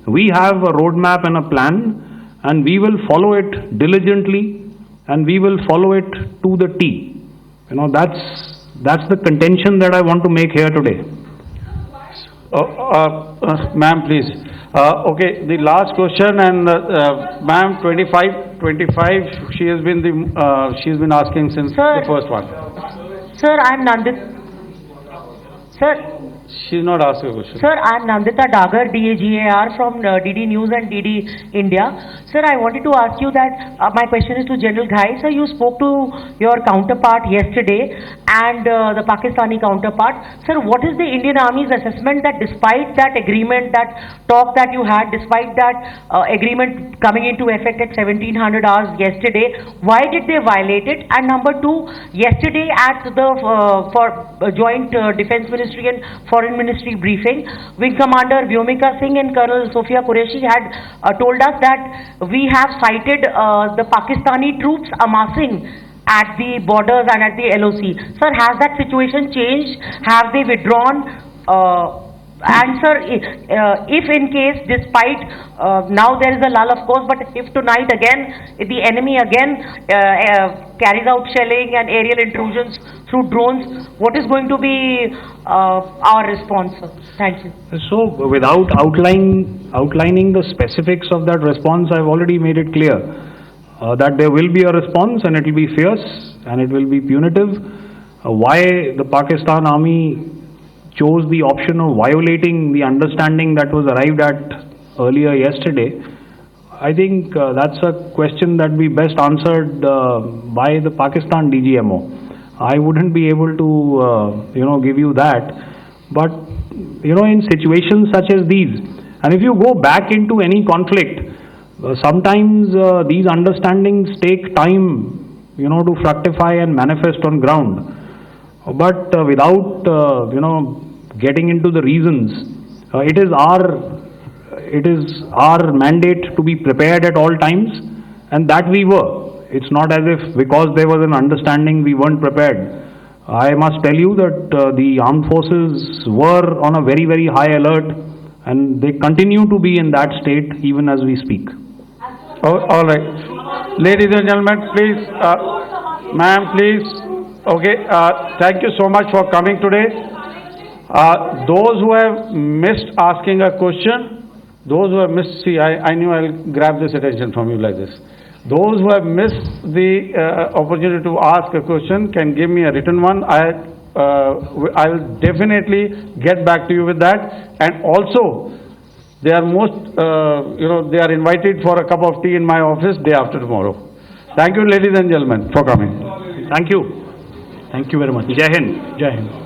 We have a roadmap and a plan, and we will follow it diligently, and we will follow it to the T. You know, that's the contention that I want to make here today. Ma'am, please. Okay, the last question, and ma'am, 25. She has been asking since the first one. Sir, I'm Nandita. Sir. She's not asking a question. Sir, I'm Nandita Dagar, DAGAR from DD News and DD India. Sir, I wanted to ask you that my question is to General Ghai. Sir, you spoke to your counterpart yesterday and the Pakistani counterpart. Sir, what is the Indian Army's assessment that despite that agreement, that talk that you had, despite that agreement coming into effect at 1700 hours yesterday, why did they violate it? And number two, yesterday at the Joint Defense Ministry and Foreign Ministry briefing, Wing Commander Vyomika Singh and Colonel Sophia Qureshi had told us that we have cited the Pakistani troops amassing at the borders and at the LOC. Sir, has that situation changed? Have they withdrawn? And sir, if in case, despite now there is a lull of course, but if tonight again, the enemy again carries out shelling and aerial intrusions through drones, what is going to be our response, sir? Thank you. So without outlining the specifics of that response, I've already made it clear that there will be a response and it will be fierce and it will be punitive. Why the Pakistan Army chose the option of violating the understanding that was arrived at earlier yesterday, I think that's a question that we best answered by the Pakistan DGMO. I wouldn't be able to, give you that. But, in situations such as these, and if you go back into any conflict, sometimes these understandings take time, to fructify and manifest on ground. But without, getting into the reasons, it is our mandate to be prepared at all times, and that we were. It's not as if because there was an understanding we weren't prepared. I must tell you that the armed forces were on a very, very high alert, and they continue to be in that state even as we speak. Oh, all right. Ladies and gentlemen, please, ma'am, please. Okay, thank you so much for coming today. Those who have missed asking a question, see, I knew I'll grab this attention from you like this. Those who have missed the opportunity to ask a question can give me a written one. I will definitely get back to you with that. And also, they are they are invited for a cup of tea in my office day after tomorrow. Thank you, ladies and gentlemen, for coming. Thank you. Thank you very much. Jai Hind. Jai Hind.